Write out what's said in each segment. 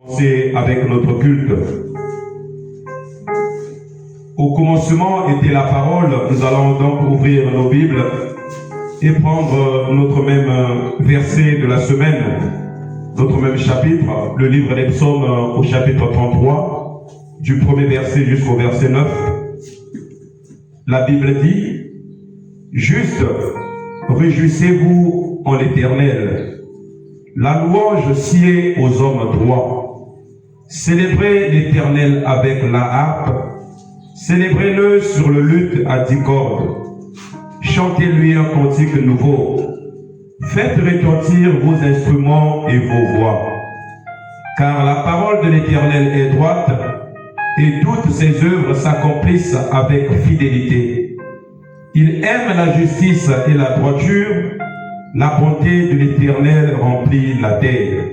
commencer avec notre culte. Au commencement était la parole. Nous allons donc ouvrir nos Bibles et prendre notre même verset de la semaine, notre même chapitre, le livre des psaumes au chapitre 33, du premier verset jusqu'au verset 9. La Bible dit: juste, réjouissez-vous en l'Éternel. La louange sied aux hommes droits. Célébrez l'Éternel avec la harpe. Célébrez-le sur le luth à 10 cordes. Chantez-lui un cantique nouveau. Faites retentir vos instruments et vos voix. Car la parole de l'Éternel est droite, et toutes ses œuvres s'accomplissent avec fidélité. Il aime la justice et la droiture. La bonté de l'Éternel remplit la terre.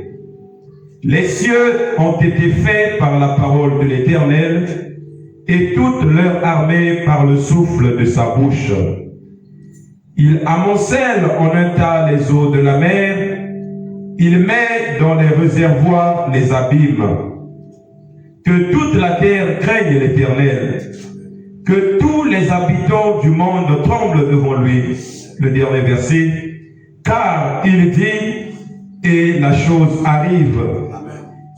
Les cieux ont été faits par la parole de l'Éternel, et toute leur armée par le souffle de sa bouche. Il amoncelle en un tas les eaux de la mer, il met dans les réservoirs les abîmes. Que toute la terre craigne l'Éternel, que tous les habitants du monde tremblent devant lui. Le dernier verset: car il dit, et la chose arrive.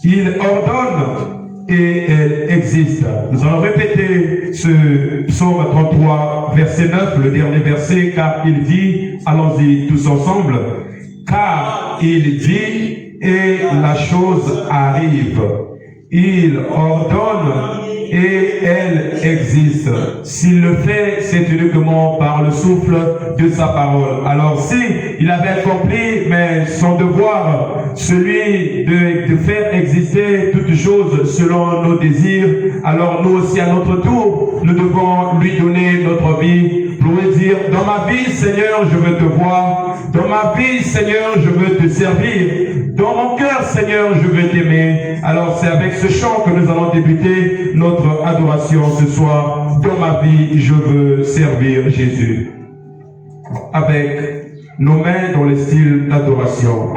Il ordonne, et elle existe. Nous allons répéter ce psaume 33, verset 9, le dernier verset, car il dit, allons-y tous ensemble, car il dit, et la chose arrive. Il ordonne, et elle existe. S'il le fait, c'est uniquement par le souffle de sa parole. Alors si il avait accompli, mais son devoir, celui de faire exister toutes choses selon nos désirs, alors nous aussi à notre tour, nous devons lui donner notre vie pour lui dire: dans ma vie, Seigneur, je veux te voir. Dans ma vie, Seigneur, je veux te servir. Dans mon cœur, Seigneur, je veux t'aimer. Alors c'est avec ce chant que nous allons débuter notre adoration ce soir. Dans ma vie, je veux servir Jésus. Avec nos mains dans le style d'adoration.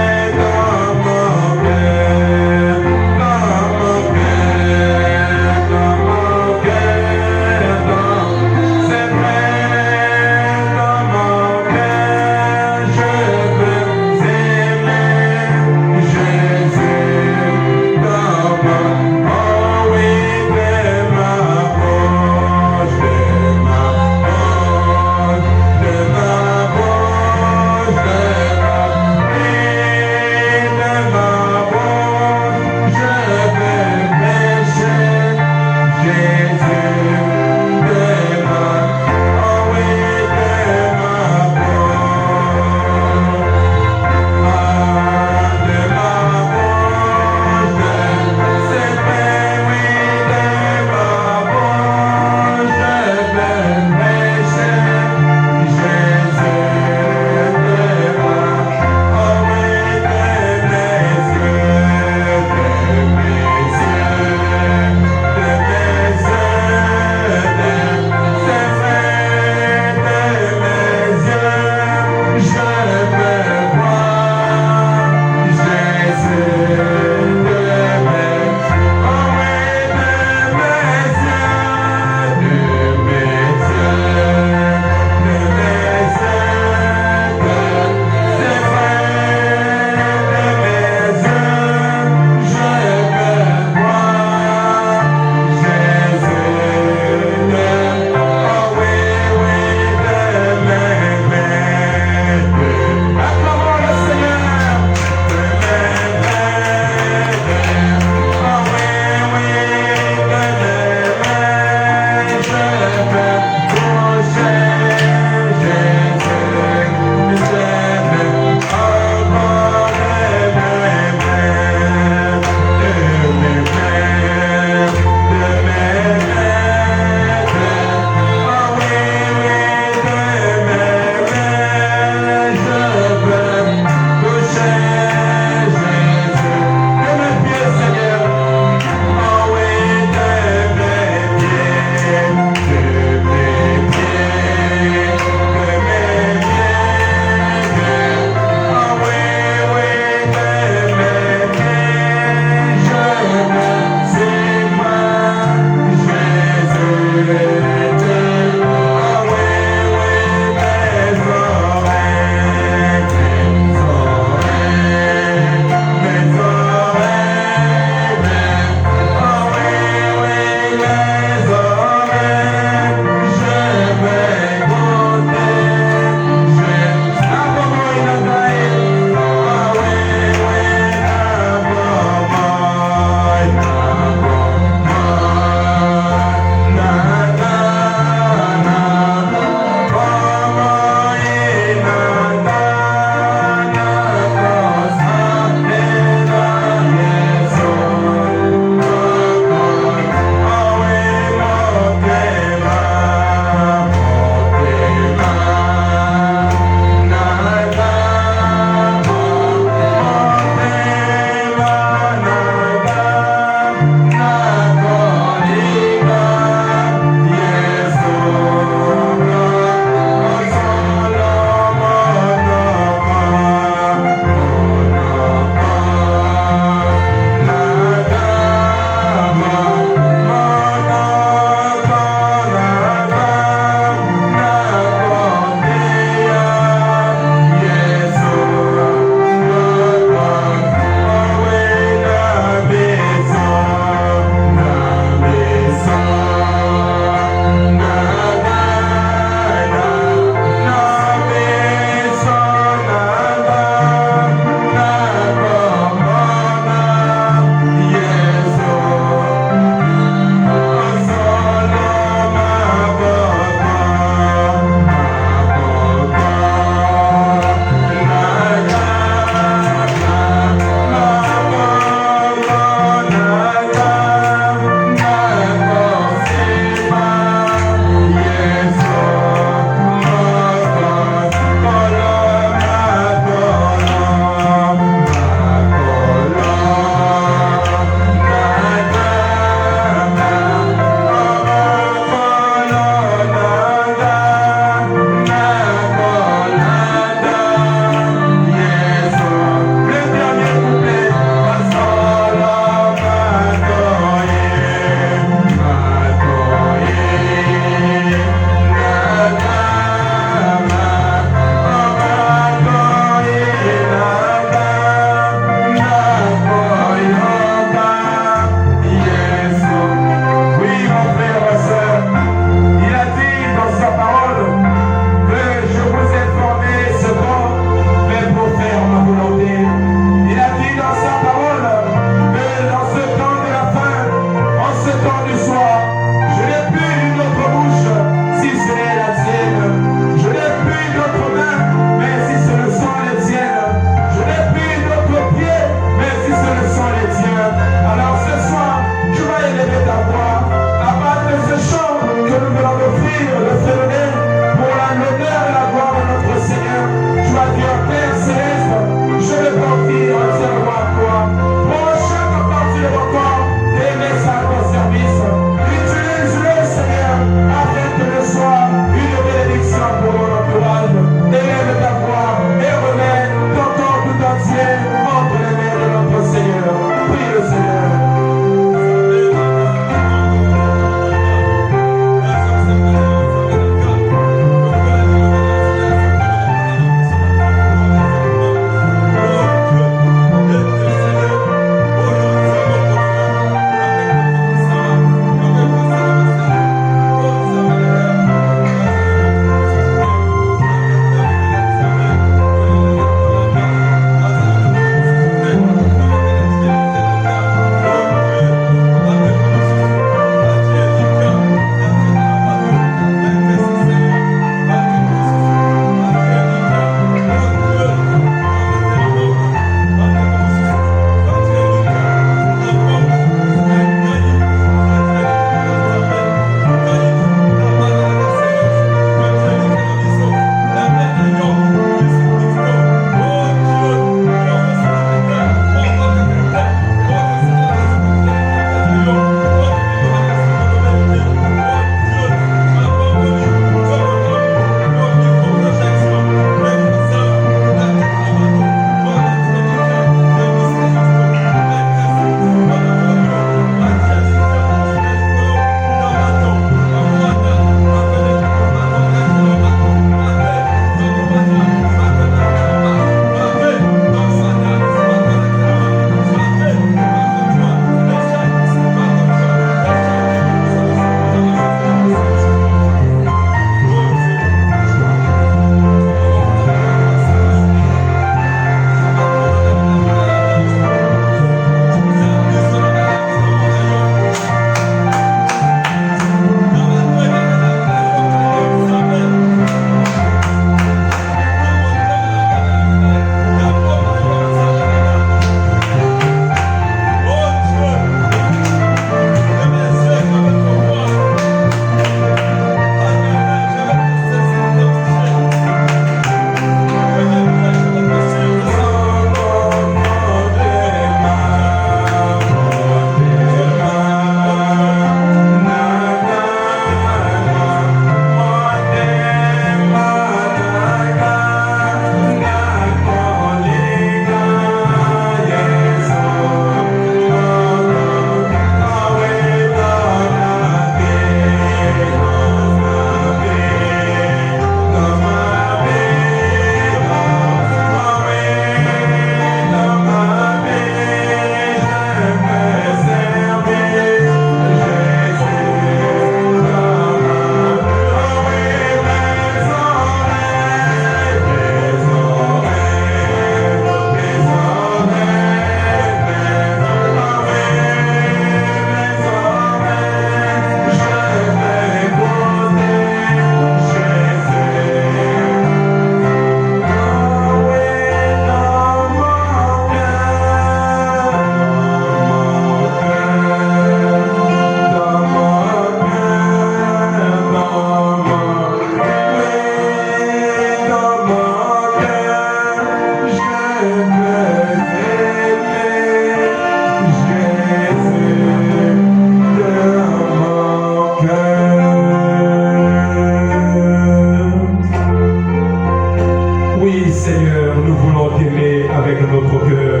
cœur.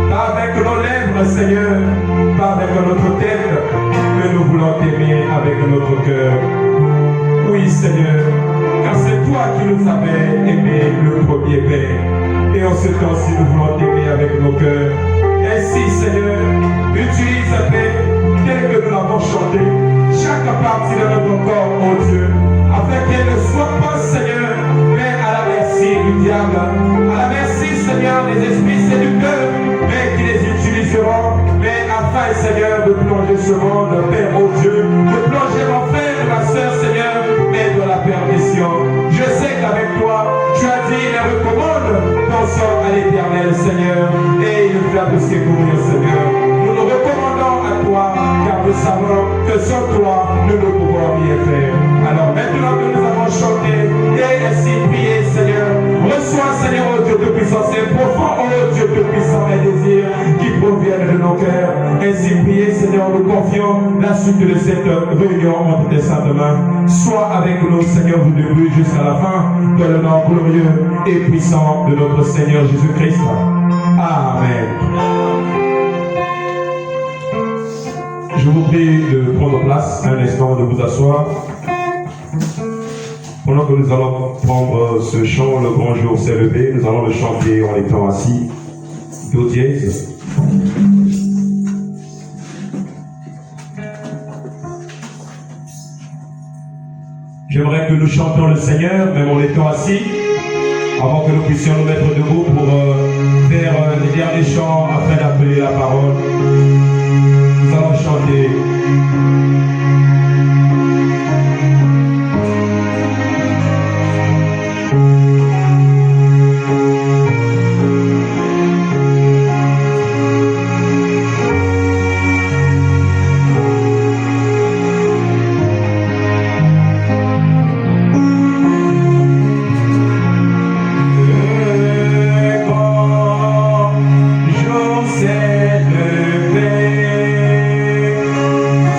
Pas avec nos lèvres, Seigneur, pas avec notre tête, mais nous voulons t'aimer avec notre cœur. Oui, Seigneur, car c'est toi qui nous avais aimé le premier Père. Et en ce temps-ci, nous voulons t'aimer avec nos cœurs. Ainsi, Seigneur, utilise Père, tel que nous l'avons chanté, chaque partie de notre corps, oh Dieu, afin qu'elle ne soit pas, Seigneur, mais à la merci du diable, à la merci, Seigneur, des esprits séducteurs, mais qui les utiliseront, mais afin, Seigneur, de plonger ce monde, Père, oh Dieu, de plonger mon frère et ma soeur, Seigneur, mais de la perdition. Je sais qu'avec toi, tu as dit, il recommande ton sang à l'éternel, Seigneur, et il nous fait plus que courir, Seigneur. Nous nous recommandons à toi, car nous savons que sans toi, nous ne pouvons rien faire. Alors maintenant que nous avons chanté et ainsi prié, Seigneur, reçois, Seigneur, oh Dieu de puissance, et profond, oh Dieu de puissance, les désirs qui proviennent de nos cœurs. Ainsi prié, Seigneur, nous confions la suite de cette réunion entre tes saintes mains. Sois avec nous, Seigneur, du début jusqu'à la fin, dans le nom glorieux et puissant de notre Seigneur Jésus-Christ. Amen. Je vous prie de prendre place un instant, de vous asseoir. Pendant que nous allons prendre ce chant, le grand jour s'est levé, nous allons le chanter en étant assis. Do dièse. J'aimerais que nous chantions le Seigneur, même en étant assis, avant que nous puissions nous mettre debout pour faire les derniers chants afin d'appeler la parole. Nous allons chanter.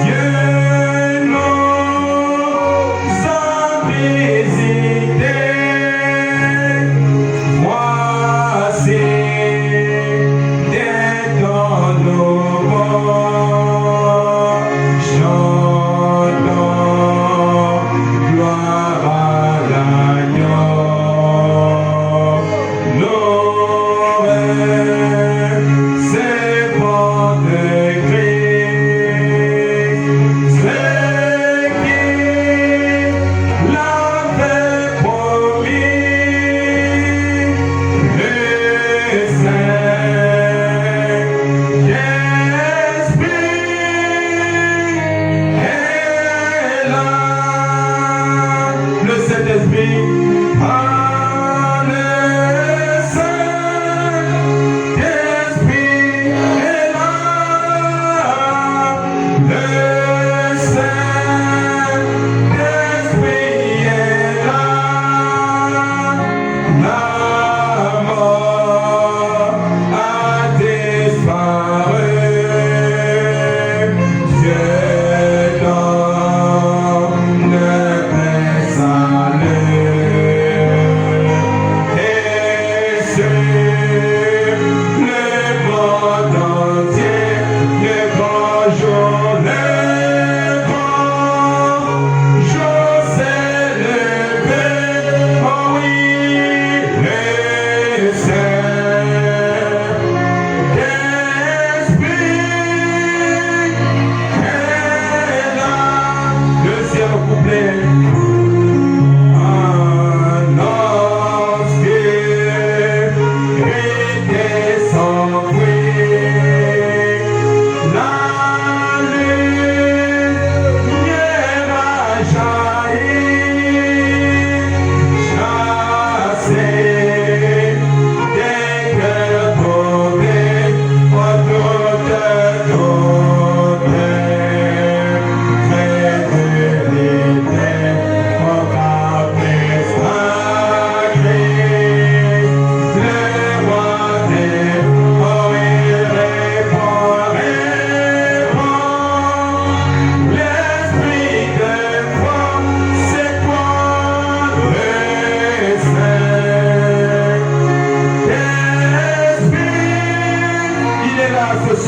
Dieu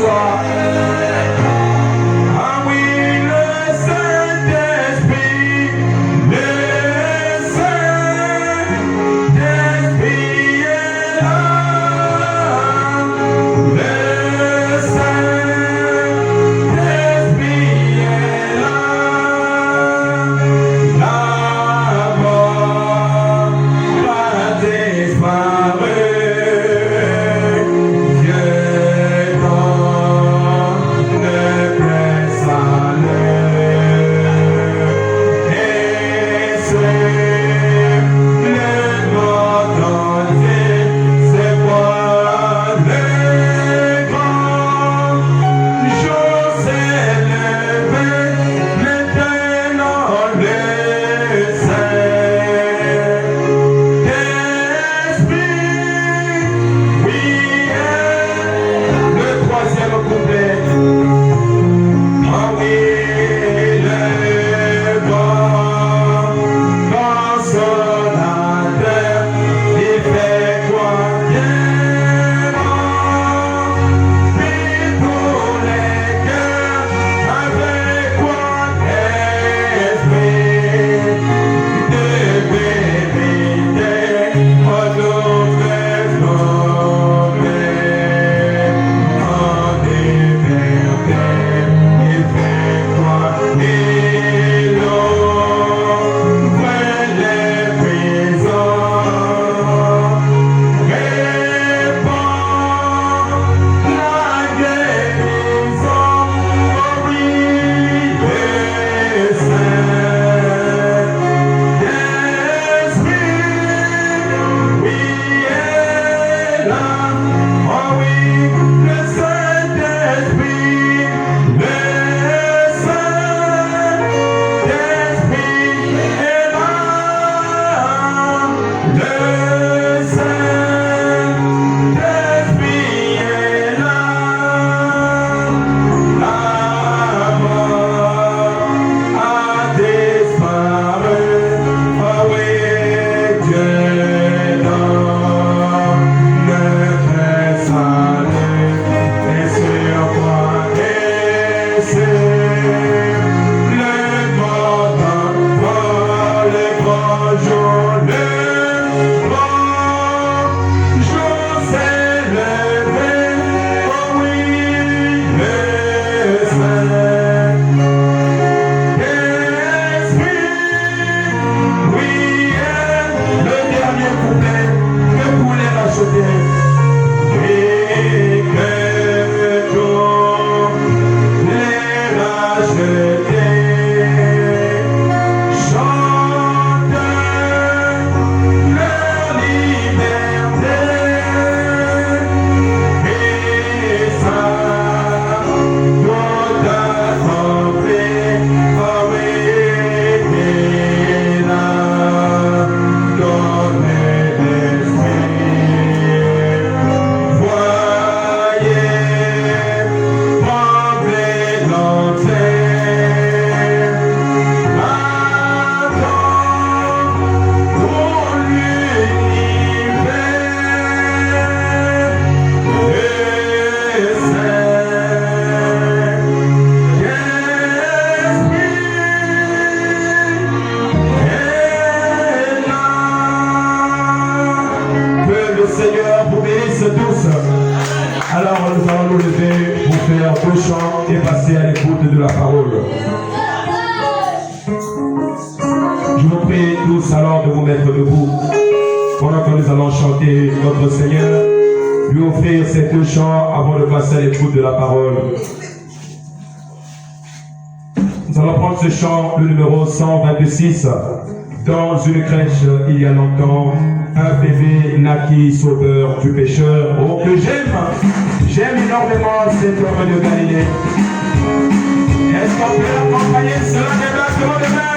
soir. Ah oui, le Saint-Esprit, le Saint-Esprit est là. Le Saint-Esprit est là. La mort va disparaître. Et passer à l'écoute de la parole. Je vous prie tous alors de vous mettre debout pendant que nous allons chanter notre Seigneur, lui offrir ces deux chants avant de passer à l'écoute de la parole. Nous allons prendre ce chant, le numéro 126. Dans une crèche, il y a longtemps, un bébé naquit sauveur du pécheur. Oh, que j'aime énormément cet homme de Galilée. Est-ce qu'on peut l'accompagner sur un déplacement de main?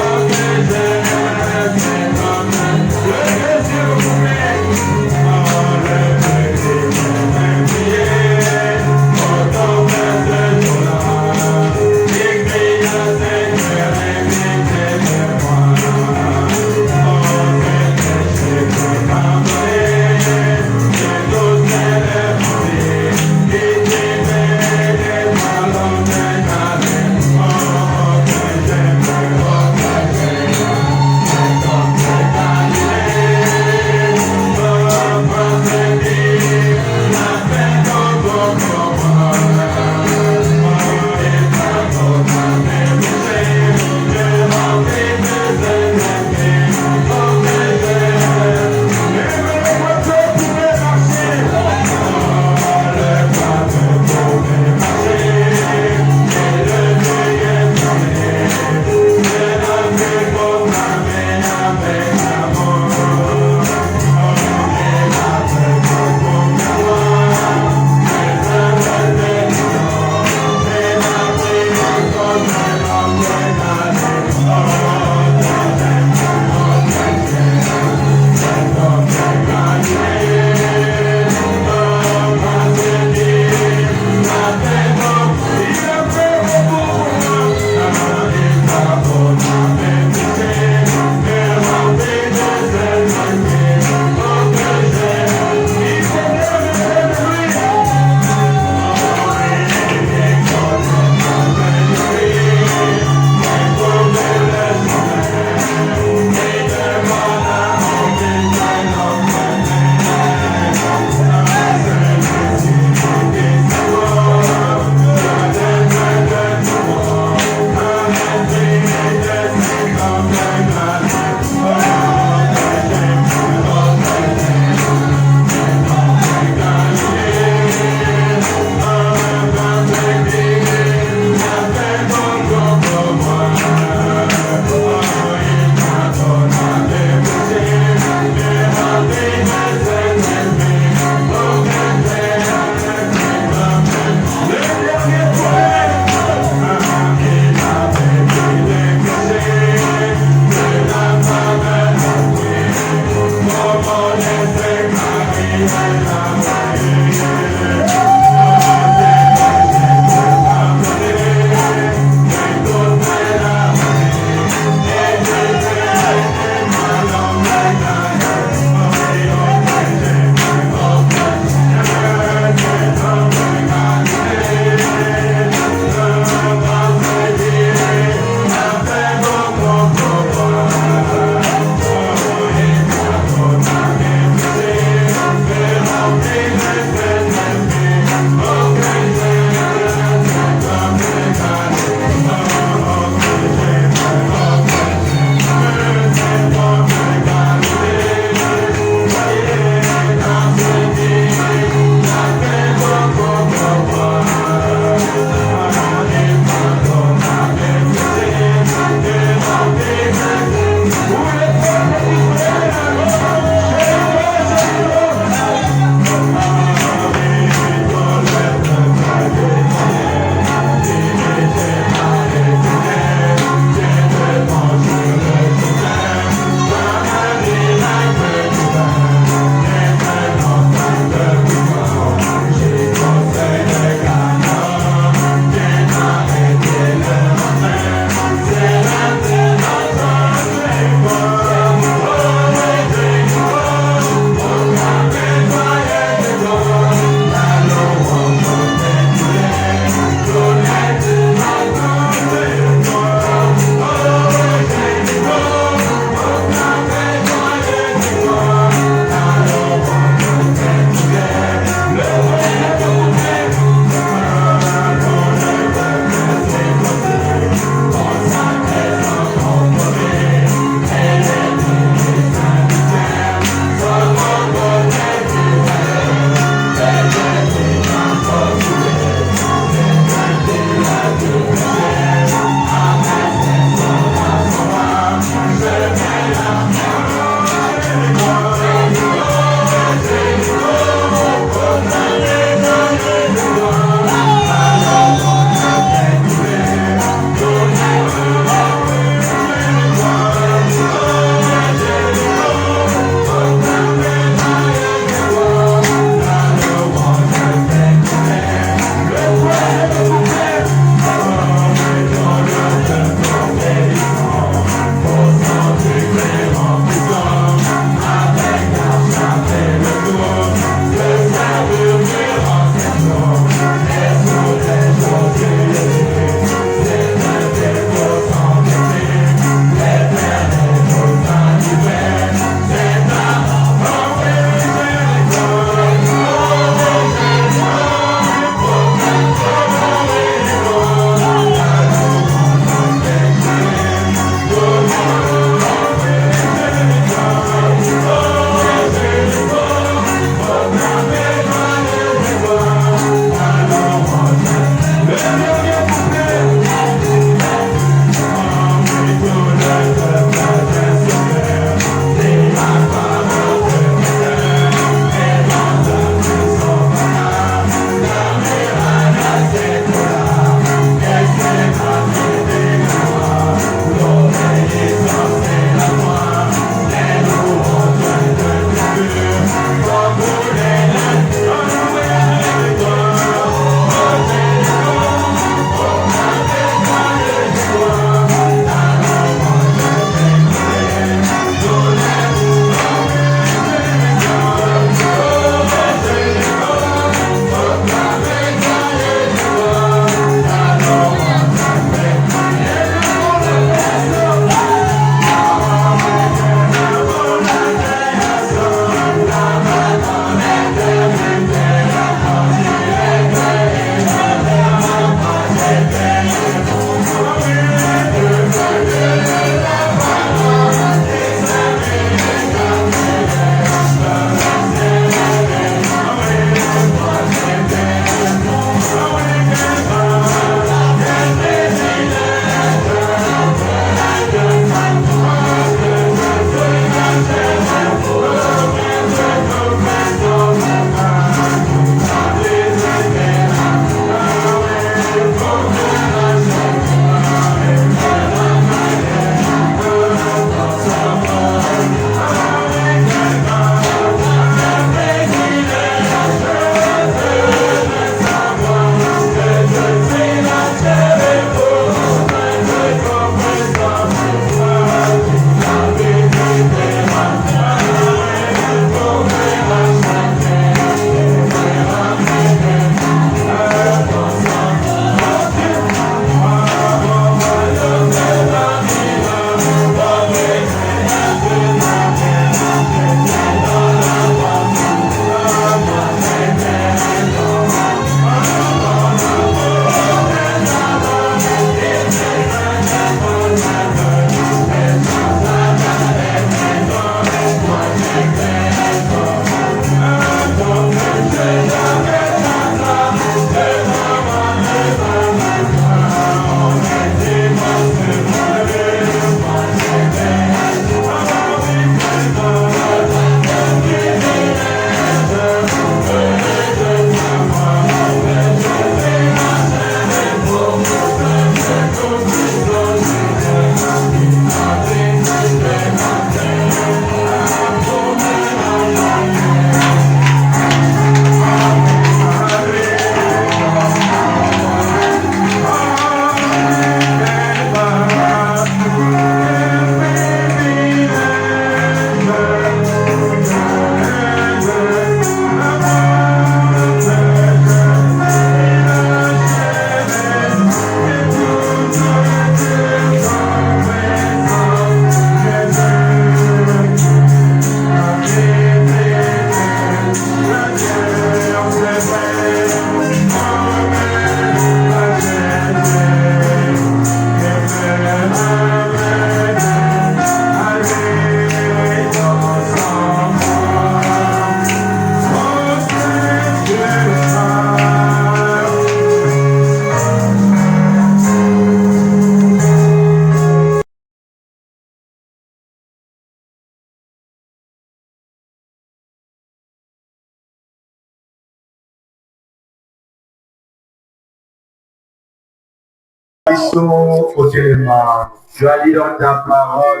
Tu as dit dans ta parole,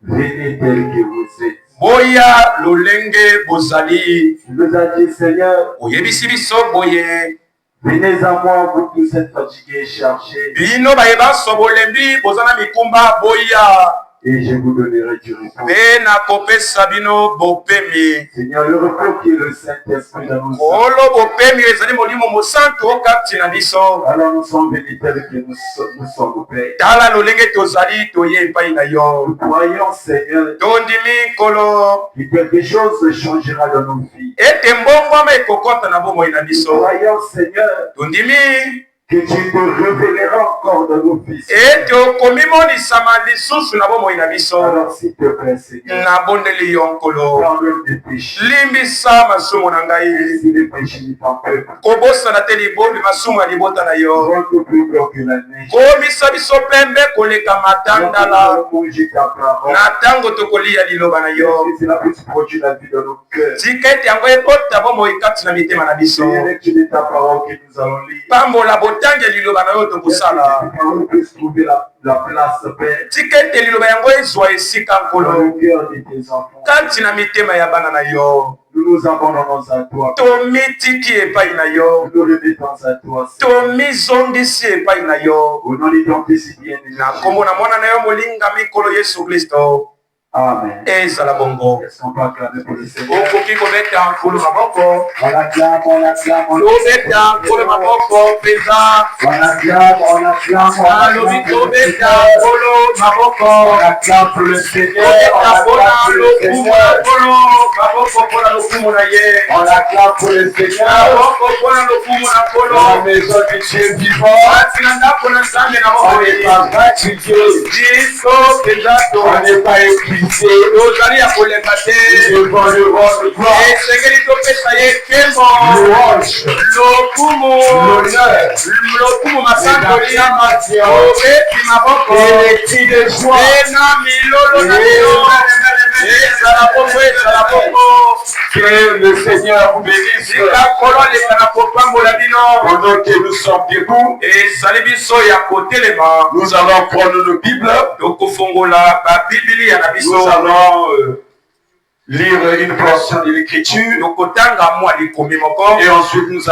venez tel que vous êtes. Boya lolenge bozali. Tu nous as dit, Seigneur, Oyebisi biso boye. venez à moi, vous tous êtes fatigués et chargés. Bino bayeba sobolembi bozana mikumba boya. Et je vous donnerai du repos. Bena kopesa bino bopemi. Seigneur, le repos qui est le Saint-Esprit dans nous. Olo bopemi ezali molimo mosantu okati na biso. Alors nous sommes venus tels que nous sommes au Père. Tala lolenge tozali toye epai na yo. Nous croyons, Seigneur, Tondimi kolo. que quelque chose changera dans nos vies. Ete mbongwama ekokota na bomoi na Nous biso. croyons, Seigneur, Tondimi que tu te révéleras encore dans nos vies. ete okomimonisa lisusu na bomoi na biso. Alors s'il te plaît, Seigneur, Nabondeli yo nkolo. pardonne mes péchés. Limbisa masumu na ngai. Si les péchés de ton peuple, Kobosana te libobi masumu ya libota na yo. rends-nous plus blancs que la neige. Komisa biso pembe koleka matandala. Nous manger ta parole. Na tango tokolia liloba na yo. Cela puisse produire la vie dans nos cœurs. Tika ete yango ekota bomoi kati na mitema na biso. C'est avec de ta parole que nous allons lire. Pambola botange liloba na yo tokosala. Que ta parole puisse trouver la place, Père, Tika ete liloba yango ezwa esika dans nkolo. le cœur de tes enfants. Kati na mitema ya bana na yo. Nous nous abandonnons à toi. Tomitiki epai na yo. Nous nous remettons à toi. Tomizongisi epai na yo. Au nom de ton Fils bien-aimé. Na kombo na mwana na yo molingami nkolo Yesu Kristo. Amen. Ezala bongo. Est-ce qu'on peut acclamer pour le Seigneur? Okoki kobeta nkolo maboko. On acclame, on acclame, on Tobeta nkolo maboko mpenza. acclame, on acclame, Alobi tobeta nkolo maboko. on acclame pour le Seigneur. On Tobeta mpona acclame pour le lokumu na Seigneur. nkolo. Maboko mpona lokumu na ye. On acclame pour le Seigneur. Maboko mpona lokumu na Dans la nkolo. maison du Dieu vivant. Kati na ndako na Nzambe na On moko n'est ye. pas fatigué. Biso mpenza to. On n'est pas épuisé. Tozali ya kolemba te. Devant le roi de gloire. esengeli topesa ye nkembo. Louange, Lokumu. l'honneur, Lokumu masangoli. l'acclamation Obeti maboko. et les cris de joie. Ena milolo na bino. Ezala bongo, ezala bongo. Que le Seigneur vous bénisse. Sika kolo leka na kopambola bino. Pendant que nous sommes debout, Ezali biso ya kotelema. nous allons prendre nos Bibles. Tokofongola babiblia na Nous biso. allons lire une portion de l'Écriture. Tokotanga mwa likomi moko. Et ensuite, nous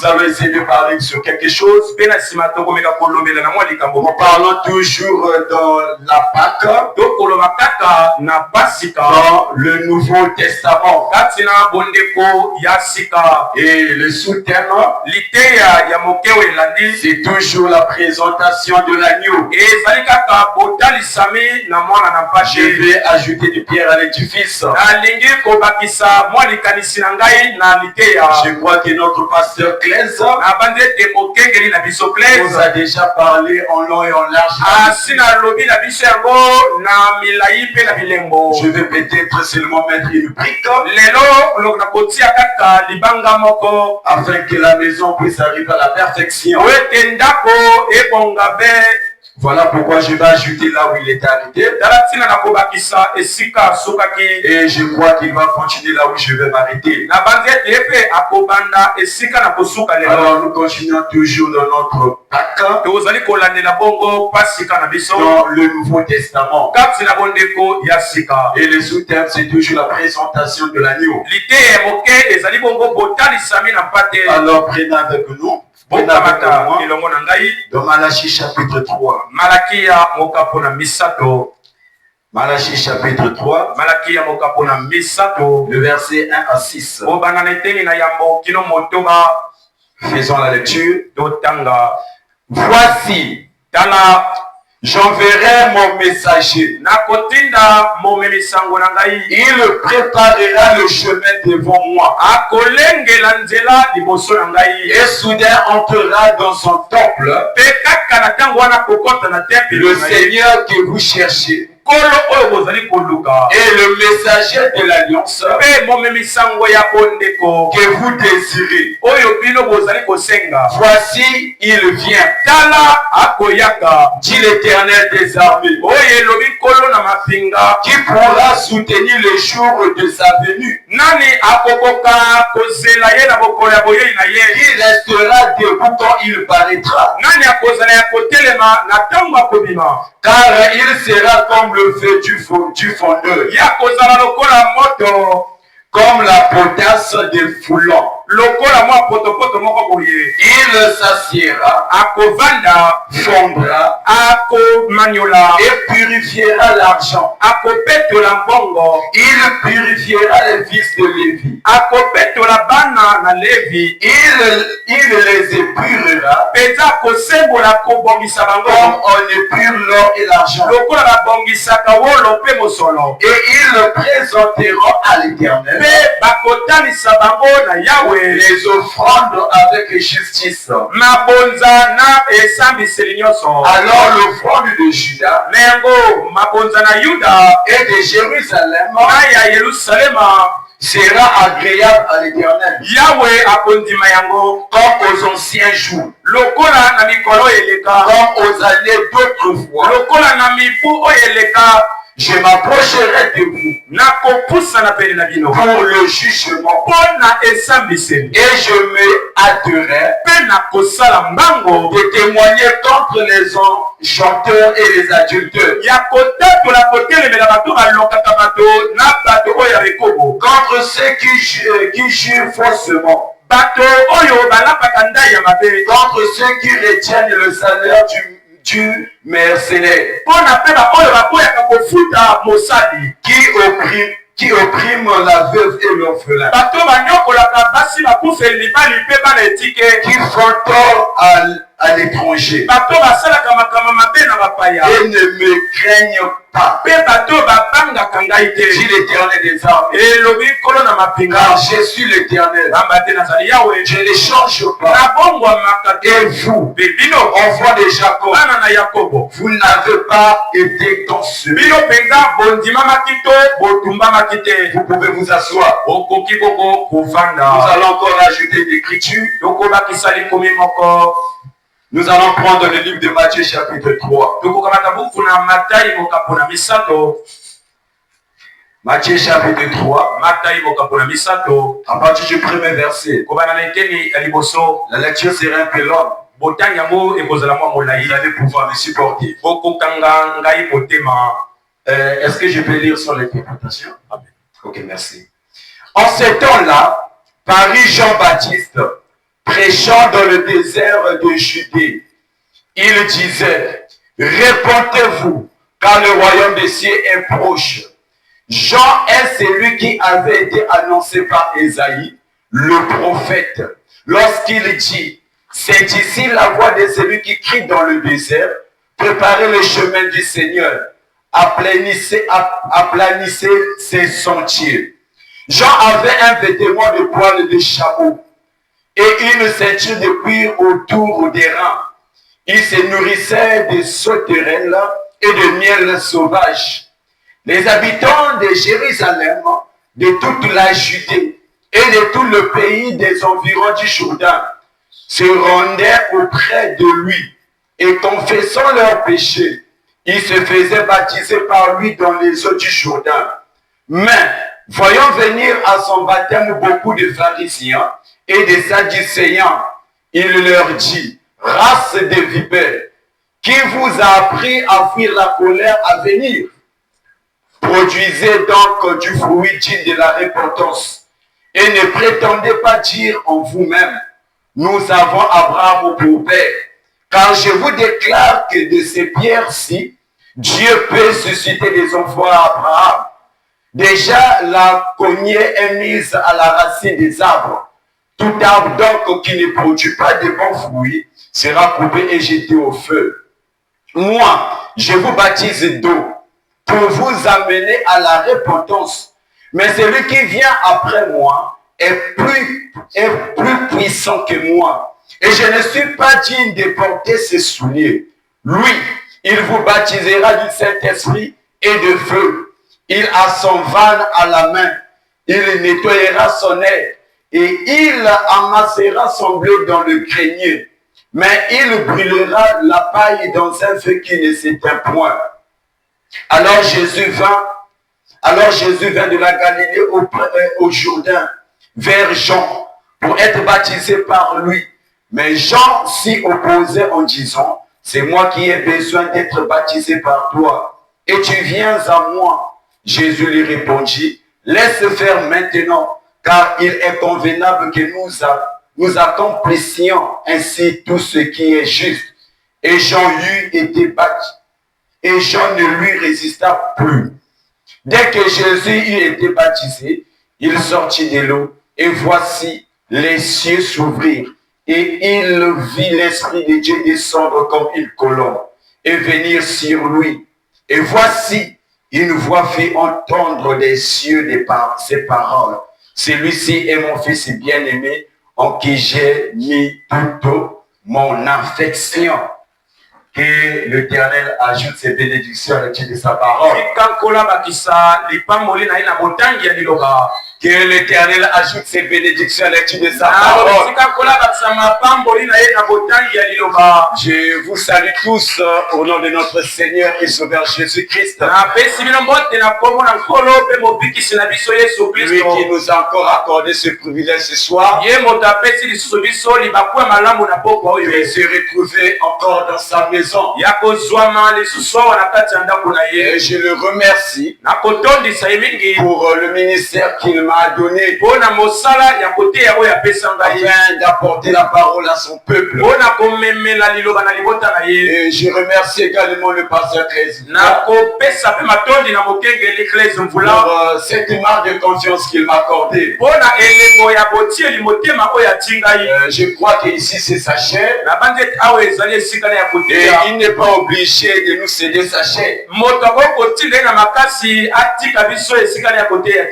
allons essayer de parler sur quelque chose. Mpe na nsima tokomeka kolobela na mwa likambo Nous moko. parlons toujours dans la Pâque, Tokoloba kaka na pasika. dans le Nouveau Testament. Kati na bondeko ya sika. Et le sous-thème, Liteya ya mokewe elandi. c'est toujours la présentation de l'agneau. Ezali kaka botalisami na mwana na Je mpashe. vais ajouter des pierres à l'édifice. Nalingi kobakisa mwa likanisi na ngai na liteya. Je crois que notre pasteur Claise Na bandi ete mokengeli na biso nous Blaise. a déjà parlé en long et en large. Asi na lobi na biso yango na milai mpe na bilembo. Je vais peut-être seulement mettre une brique Lelo na kotia kaka libanga moko. afin que la maison puisse arriver à la perfection. Po ete ndako ebonga be. Voilà pourquoi je vais ajouter là où il est arrêté. Tala ntina na kobakisa esika asukaki. Et je crois qu'il va continuer là où je vais m'arrêter. Na bandi ete ye mpe akobanda esika na kosuka lelo. Alors nous continuons toujours dans notre Pâque, Tozali kolandela bongo pasika na biso. dans le Nouveau Testament. Kati na bondeko ya sika. Et le sous-thème, c'est toujours la présentation de l'agneau. Liteya moke ezali bongo botalisami na mpate. Alors prenez avec nous, prenez avec Bokamata moi, elongo na ngai. dans Malachie chapitre 3. Malakia mokapo na misato. Malachie chapitre 3, Malakia mokapo na misato. le verset 1 à 6. Bobana na eteni na yambo kino motoba. Faisons la lecture. Totanga. Voici, Tala j'enverrai mon messager. nakotinda momemisango na ngai. Il préparera le chemin devant moi. Akolengela nzela liboso na ngai. Et soudain entrera dans son temple Pe kaka na tango wana kokota na tempelo le na ye. Seigneur que vous cherchez. Et le messager de l'alliance que vous désirez, voici, il vient. Dit l'Éternel des armées, qui pourra soutenir le jour de sa venue, qui restera debout quand il paraîtra, car il sera comme le feu du fondeur, comme la potasse des foulants. Il s'assiera, fondra et purifiera l'argent. Il purifiera les fils de Lévi. Il les épurera comme on épure l'or et l'argent. Et ils le présenteront à l'Éternel les offrandes avec justice. Alors l'offrande de Juda et de Jérusalem sera agréable à l'Éternel, comme aux anciens jours, comme aux années d'autrefois. Je m'approcherai de vous pour le jugement et je me hâterai de témoigner contre les chanteurs et les adulteurs, contre ceux qui jurent faussement, contre ceux qui retiennent le salaire du mercenaire, qui opprime la veuve et l'orphelin, qui font tort à l'étranger et ne me craignent pas. Dit l'Éternel des armées, car je suis l'Éternel, je ne change pas. Et vous, enfants de Jacob, vous n'avez pas été conçus. Vous pouvez vous asseoir. Nous allons encore ajouter l'écriture. Nous allons prendre le livre de Matthieu chapitre 3. Matthieu chapitre 3. À partir du premier verset. La lecture sera un peu longue. Vous allez pouvoir me supporter. Est-ce que je peux lire sur l'interprétation? Ok, merci. En ce temps-là, parut Jean-Baptiste, prêchant dans le désert de Judée. Il disait, répentez-vous, car le royaume des cieux est proche. Jean est celui qui avait été annoncé par Ésaïe, le prophète, lorsqu'il dit, c'est ici la voix de celui qui crie dans le désert, préparez le chemin du Seigneur, aplanissez ses sentiers. Jean avait un vêtement de poil de chameau et une ceinture de cuir autour des reins. Il se nourrissait de sauterelles et de miel sauvage. Les habitants de Jérusalem, de toute la Judée et de tout le pays des environs du Jourdain se rendaient auprès de lui et confessant leurs péchés, ils se faisaient baptiser par lui dans les eaux du Jourdain. Mais voyant venir à son baptême beaucoup de pharisiens et des sadducéens, il leur dit, race de vipères, qui vous a appris à fuir la colère à venir? Produisez donc du fruit digne de la repentance et ne prétendez pas dire en vous-même, nous avons Abraham pour père, car je vous déclare que de ces pierres-ci, Dieu peut susciter des enfants à Abraham. Déjà, la cognée est mise à la racine des arbres. Tout arbre donc qui ne produit pas de bons fruits sera coupé et jeté au feu. Moi, je vous baptise d'eau pour vous amener à la repentance. Mais celui qui vient après moi est plus puissant que moi. Et je ne suis pas digne de porter ses souliers. Lui, il vous baptisera du Saint-Esprit et de feu. Il a son van à la main. Il nettoyera son aide et il amassera son blé dans le grenier. Mais il brûlera la paille dans un feu qui ne s'éteint point. Alors Jésus vint de la Galilée au Jourdain vers Jean pour être baptisé par lui. Mais Jean s'y opposait en disant, c'est moi qui ai besoin d'être baptisé par toi. Et tu viens à moi. Jésus lui répondit, laisse faire maintenant, car il est convenable que nous accomplissions ainsi tout ce qui est juste. Et Jean eut été baptisé. Et Jean ne lui résista plus. Dès que Jésus eut été baptisé, il sortit de l'eau, et voici les cieux s'ouvrirent, et il vit l'Esprit de Dieu descendre comme une colombe, et venir sur lui. Et voici, une voix fit entendre des cieux ces paroles. Celui-ci est mon fils bien-aimé, en qui j'ai mis toute mon affection. Que l'Éternel ajoute ses bénédictions à l'étude de sa parole. Que l'Éternel ajoute ses bénédictions à l'étude de sa parole. Je vous salue tous au nom de notre Seigneur et Sauveur Jésus-Christ. Lui qui nous a encore accordé ce privilège ce soir. De se retrouver encore dans sa maison. Et je le remercie pour le ministère qu'il m'a donné afin d'apporter la parole à son peuple. Et je remercie également le pasteur président pour cette marque de confiance qu'il m'a accordée. Je crois qu'ici c'est sa chair et il n'est pas obligé de nous céder sa chair.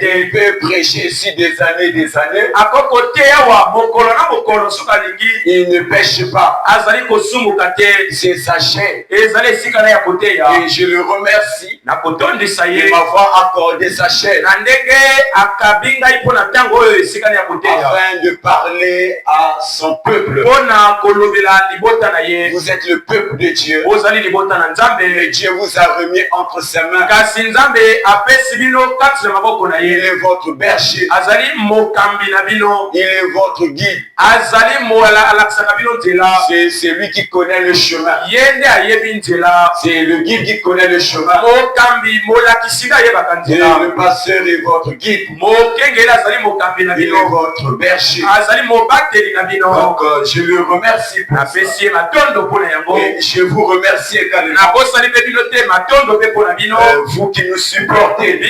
Il peut prêcher ici des années et des années. Il ne pêche pas. C'est sa chair. Et je le remercie de m'avoir accordé sa chair afin de parler à son peuple. Vous êtes le peuple de Dieu. Et Dieu vous a remis entre ses mains. Il est votre berger. Il est votre guide. C'est lui qui connaît le chemin. C'est le guide qui connaît le chemin. Et le pasteur est votre guide. Il est votre berger. Donc je le remercie pour ça. Et je vous remercie également. Vous qui nous supportez.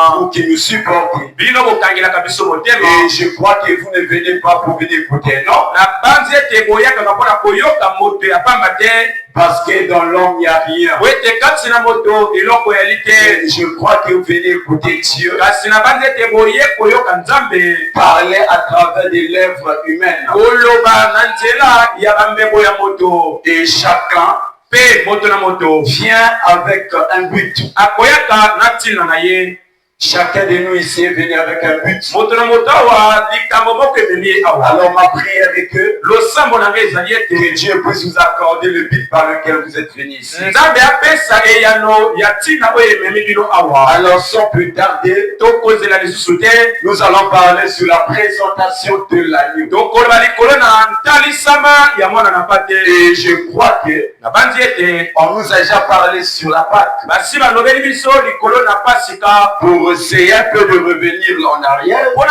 Vous qui nous supportez. Et je crois que vous ne venez pas pour venir écouter, non? Parce que dans l'homme il n'y a rien. Et je crois que vous venez écouter Dieu parler à travers des lèvres humaines. Et chacun vient avec un but. Chacun de nous ici est venu avec un but. Alors ma prière est que Dieu puisse vous accorder le but par lequel vous êtes venus ici. Alors sans plus tarder, nous allons parler sur la présentation de l'agneau. Et je crois que on nous a déjà parlé sur la Pâque. Pour essayer un peu de revenir en arrière, nous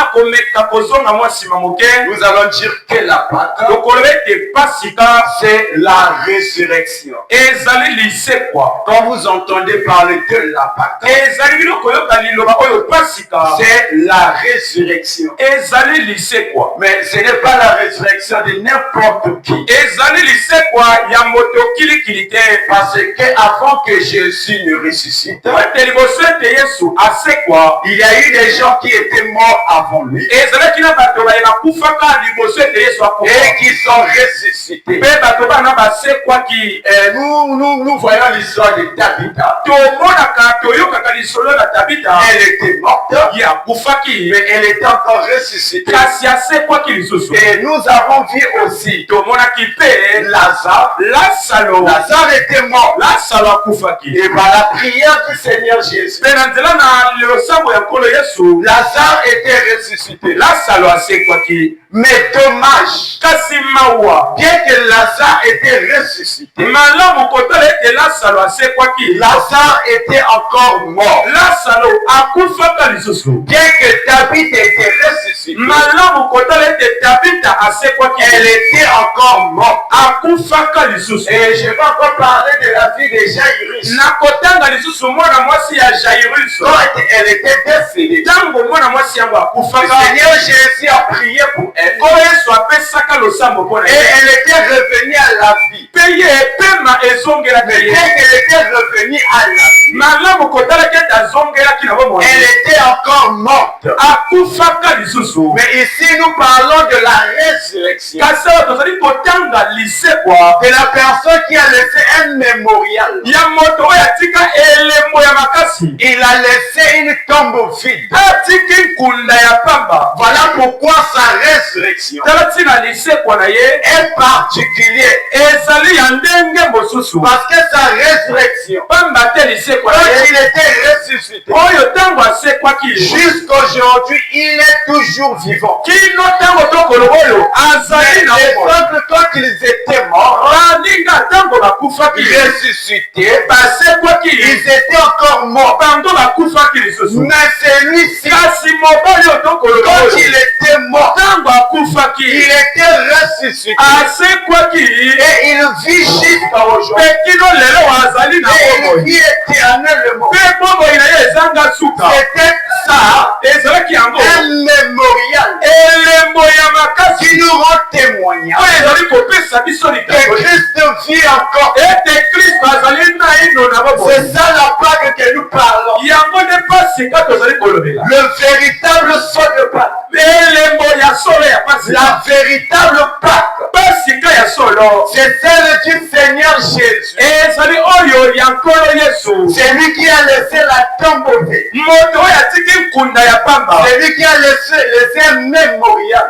allons dire que la Pâque, c'est la résurrection. Quand vous entendez parler de la Pâque, c'est la résurrection. Mais ce n'est pas la résurrection de n'importe qui. Parce que avant que Jésus ne ressuscite, quoi? Il y a eu des gens qui étaient morts avant lui. Et qui sont ressuscités. Nous voyons l'histoire de Tabitha. Elle était morte, mais elle était encore ressuscitée. Et nous avons vu aussi Lazare. Lazare était mort. Et par la prière du Seigneur Jésus, Lazare était ressuscité. Mais dommage, bien que Lazare était ressuscité, Lazare était encore mort. Bien que David était ressuscité, elle était encore morte. Et je vais encore parler de la vie de Jairus. Quand elle était décédée, le Seigneur Jésus a prié pour elle. Et elle était revenue à la vie. Mais dès qu'elle était revenue à la vie, elle était encore morte. Mais ici nous parlons de la résurrection. De la personne qui a laissé un mémorial. Il a laissé une tombe vide. Voilà pourquoi sa résurrection est particulière. Parce que sa résurrection, quand il était ressuscité, jusqu'aujourd'hui, il est toujours vivant. Les autres, quand ils étaient morts, ressuscités, ils étaient encore morts. Mais celui-ci, quand il était mort, il était ressuscité. Et il vit jusqu'à aujourd'hui. Et il vit éternellement. C'était ça, un mémorial qui nous rend témoignage que Christ vit encore. C'est ça la Pâque que nous parlons. Le véritable sol de Pâque. La véritable Pâque. C'est celle du Seigneur Jésus. C'est lui qui a laissé la tombe vide. C'est lui qui a laissé un mémorial.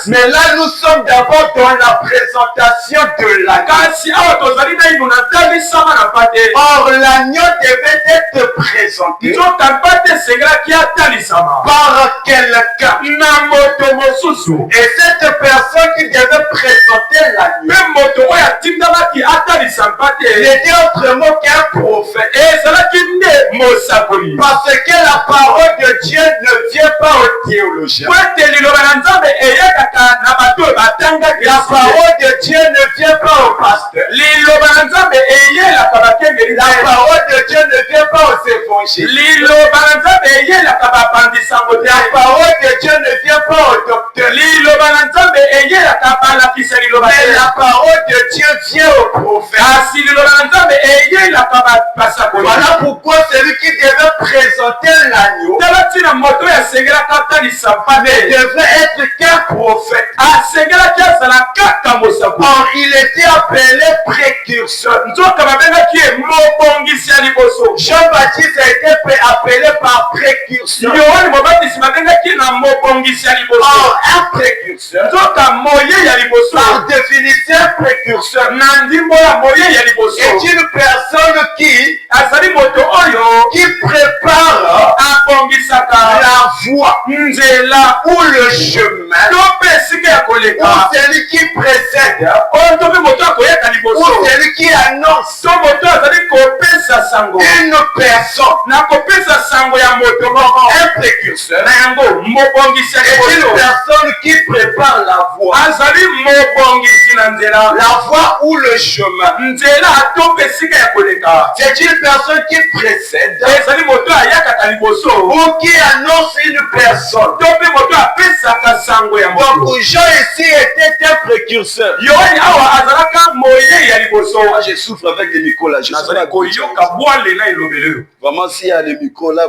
Mais là nous sommes d'abord dans la présentation de l'agneau. Or l'agneau devait être présenté par quelqu'un. Et cette personne qui devait présenter l'agneau n'était autrement qu'un prophète. Parce que la parole de Dieu ne vient pas aux théologiens. La parole de Dieu ne vient pas aux pasteurs. La parole de Dieu ne vient pas aux évangélistes. La parole de Dieu ne vient pas aux docteurs. Mais la parole de Dieu vient aux prophètes. Voilà pourquoi celui qui devait présenter l'agneau ne devait être qu'un prophète. Or il était appelé précurseur. Jean-Baptiste a été appelé par précurseur. Or un précurseur, par définition, précurseur est une personne qui prépare la voie ou le chemin, ou celui qui précède, ou celui qui annonce une personne. Un précurseur est une personne qui prépare la voie, ou le chemin. C'est une personne qui précède ou qui annonce une personne. Donc Jean ici était un précurseur. Moi, je souffre avec les micros là. Je sais pas. Vraiment, s'il y a les micros là,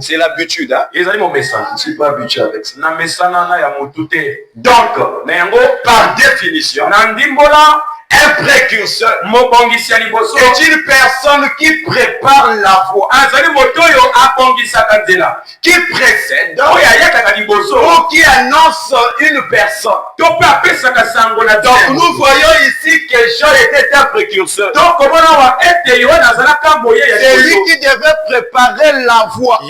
c'est l'habitude. Hein? Je ne suis pas habitué avec ça. Donc, par définition, un précurseur est une personne qui prépare la voie, qui précède ou qui annonce une personne. Donc nous voyons ici que Jean était un précurseur. C'est lui qui devait préparer la voie.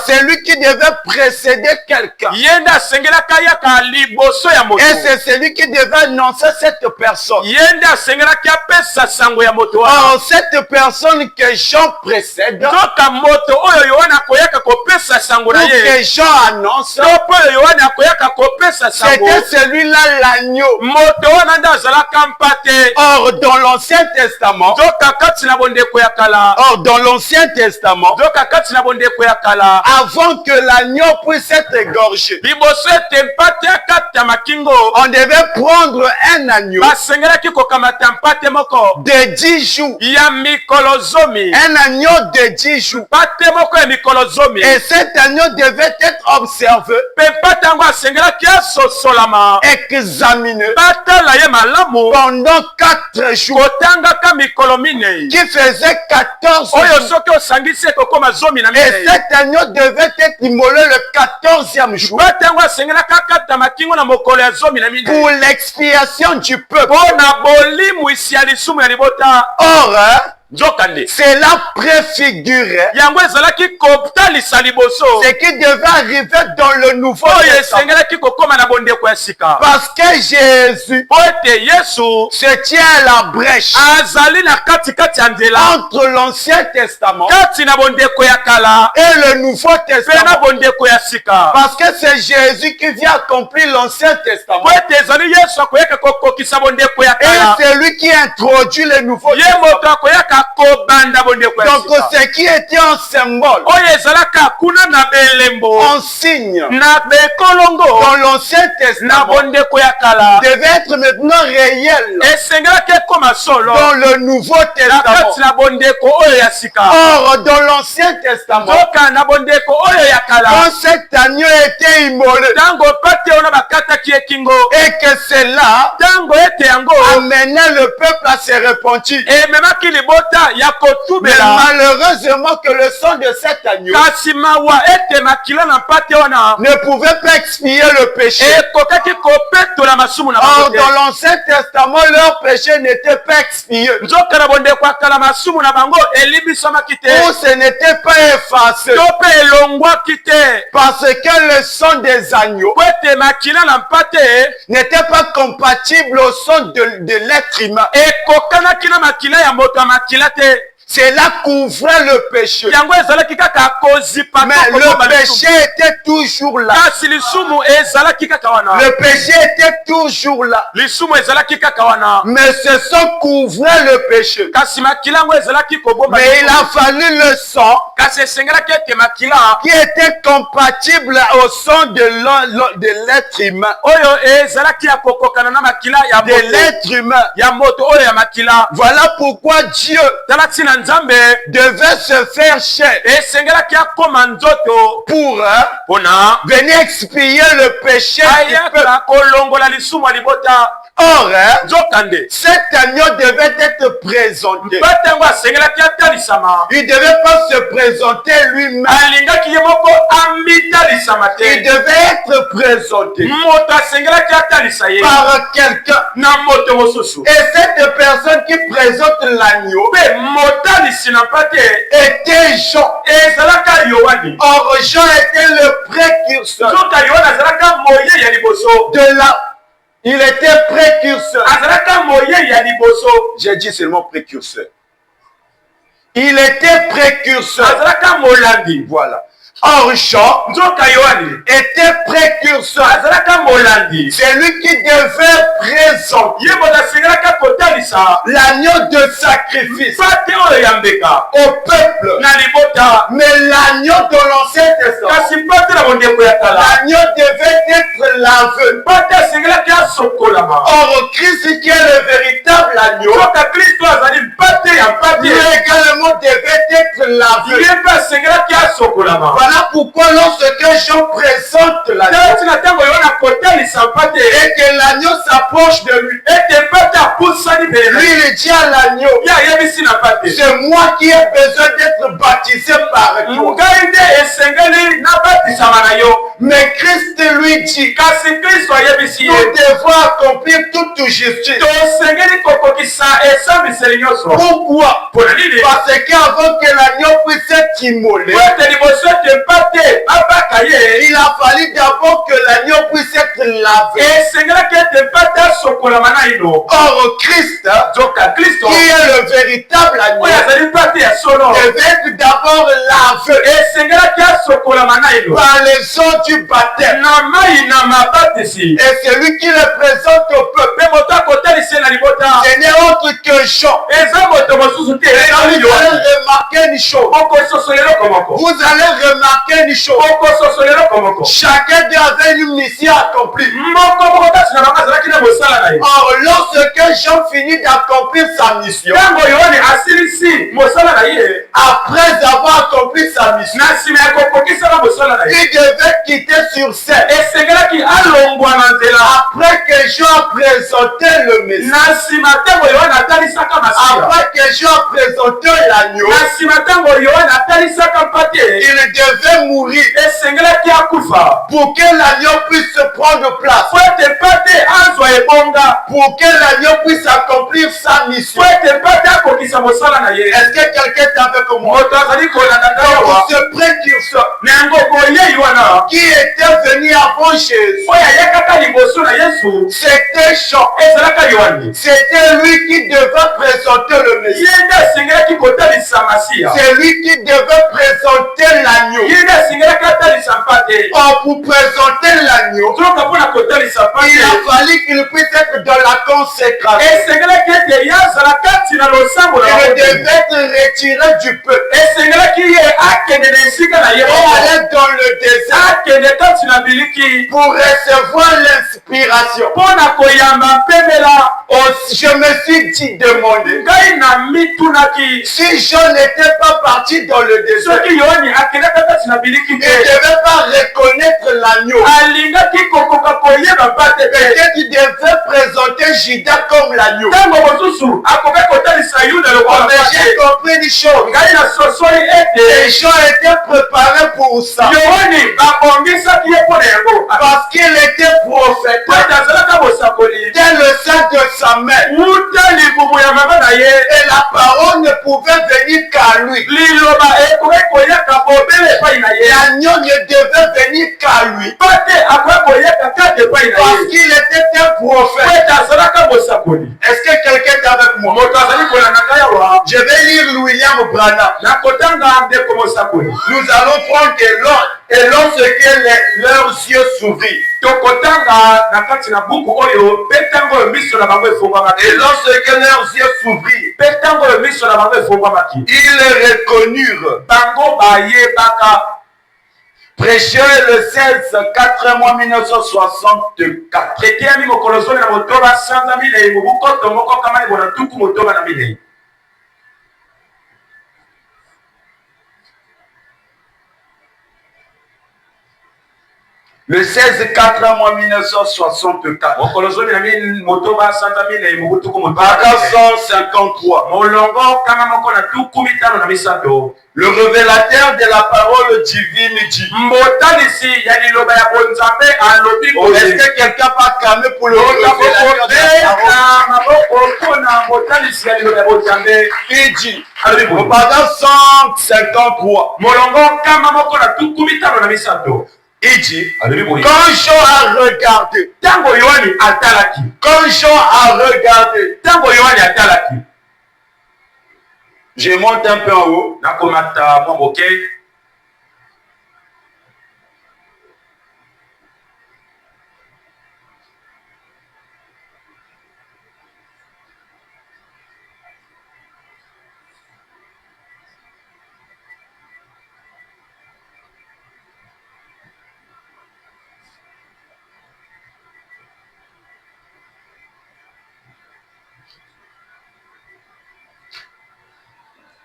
C'est lui qui devait précéder quelqu'un. Et c'est celui qui devait annoncer cette personne. Or, cette personne que Jean précède, ou que Jean annonce, c'était celui-là l'agneau. Or, dans l'Ancien Testament, avant que l'agneau puisse être égorgé, on devait prendre un agneau de 10 jours. Un agneau de 10 jours. Et cet agneau devait être observé, examiné pendant 4 jours, qui faisait 14 jours. Et cet agneau devait être immolé le 14e jour pour l'expiation du peuple. Or, cela préfigurait ce qui devait arriver dans le Nouveau Testament. Parce que Jésus se tient à la brèche entre l'Ancien Testament et le Nouveau Testament. Parce que c'est Jésus qui vient accomplir l'Ancien Testament. Et c'est lui qui introduit le Nouveau Testament. Donc ce qui était un symbole, un signe dans l'Ancien Testament devait être maintenant réel dans le Nouveau Testament. Or dans l'Ancien Testament, quand cet agneau était immolé et que cela amenait le peuple à se repentir, mais malheureusement que le sang de cet agneau ne pouvait pas expier le péché. Or dans l'Ancien Testament, leur péché n'était pas expié, ou ce n'était pas effacé, parce que le sang des agneaux n'était pas compatible au sang de l'être humain. Cela couvrait le péché. Mais le péché était toujours là. Le péché était toujours là. Mais ce sang couvrait le péché. Mais il a fallu le sang qui était compatible au sang de l'être humain. De l'être humain. Voilà pourquoi Dieu devait se faire chair pour venir expier le péché du peuple. Or, cet agneau devait être présenté. Il ne devait pas se présenter lui-même. Il devait être présenté par quelqu'un. Et cette personne qui présente l'agneau était Jean. Or, Jean était le précurseur de la... Il était précurseur. J'ai dit seulement précurseur. Il était précurseur. Voilà. Or Jean était précurseur. C'est lui qui devait présenter l'agneau de sacrifice au peuple. Mais l'agneau de l'Ancien Testament, l'agneau devait être lavé. Or Christ qui est le véritable agneau, lui également devait être lavé. Voilà pourquoi lorsque Jean présente l'agneau et que l'agneau s'approche de lui, lui il dit à l'agneau, c'est moi qui ai besoin d'être baptisé par toi. Mais Christ lui dit, nous devons accomplir toute justice. Pourquoi? Parce qu'avant que l'agneau puisse être immolé, il a fallu d'abord que l'agneau puisse être lavé. Or Christ, qui est le véritable agneau, devait être d'abord lavé par les eaux du baptême. Et celui qui le présente au peuple, ce n'est autre que Jean. Vous allez remarquer une chose. Vous allez remarquer une chose. Chacun avait une mission accomplie. Or, lorsque Jean finit d'accomplir sa mission, après avoir accompli sa mission, il devait quitter sur scène. Après que Jean a présenté le Messie, après que Jean a présenté l'agneau, il devait mourir pour que l'agneau puisse prendre place, pour que l'agneau puisse accomplir sa mission. Est-ce que quelqu'un est avec moi? Donc, ce précurseur qui était venu avant Jésus, c'était Jean. C'était lui qui devait présenter le Messie. C'est lui qui devait présenter l'agneau. Or, pour présenter l'agneau, il a fallu qu'il puisse être dans la consécration. Il devait être retiré du peuple et aller dans le désert pour recevoir l'inspiration. Je me suis demandé si Jean n'était pas parti dans le désert, il ne devait pas reconnaître l'agneau. Peut-être qu'il devait présenter Judas comme l'agneau. Mais j'ai compris une chose. Les gens étaient préparés pour ça. Parce qu'il était prophète. Dès le sein de sa mère. Et la parole ne pouvait venir qu'à lui. L'agneau ne devait venir qu'à lui. Parce qu'il était un prophète. Est-ce que quelqu'un est avec moi? Je vais lire William Branham. Nous allons prendre de l'ordre. Et lorsque leurs yeux s'ouvrirent, et lorsque leurs yeux s'ouvrirent, ils le reconnurent. Prêcheur le 16 4 mois 1964. Le 16 4 mois 1964. Paragraphe 153. Le révélateur de la parole divine dit. Est-ce que quelqu'un va calmer pour le révélateur de la parole? Il dit. Au paragraphe 153. Il dit, quand Jean a regardé, je monte un peu en haut.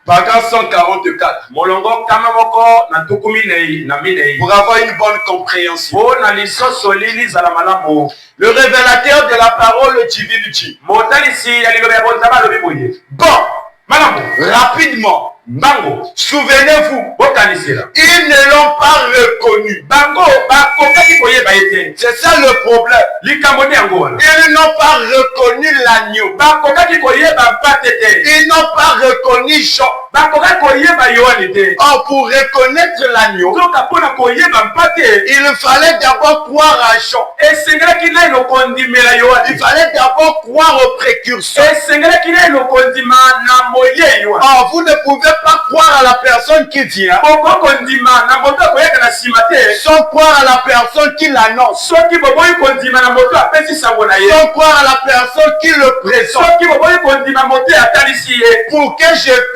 Paragraphe 144. Molongo kama moko na tukumine na mine. Pour avoir une bonne compréhension. O na liso solili za la malamu. Le révélateur de la parole divine dit. Motalisi ya lilobe ya bonzaba lobi boye. Bon, Malamu. rapidement. Bango. Souvenez-vous. Bokanisela. Ils ne l'ont pas reconnu. Bango bakokaki koyeba ete. C'est ça le problème. Likamoni yango wana. Ils n'ont pas reconnu l'agneau. Bakokaki koyeba mpatete. Ils n'ont pas reconnu Jean. Bakokaki koyeba Yohane te. Or, pour reconnaître l'agneau, Soka pona koyeba mpate. il fallait d'abord croire à Jean. Esengelaki na ilokondimela Yohane. Il fallait d'abord croire au précurseur. Esengelaki na ilokondima na moye Yohane. Or, vous ne pouvez pas croire à la personne qui vient Okokondima na moto koyeka na sima te. sans croire à la personne qui l'annonce, Soki boboyi kondima na moto apesi sango na ye. sans croire à la personne qui le présente. Soki boboyi kondima moto atalisi ye. Pour que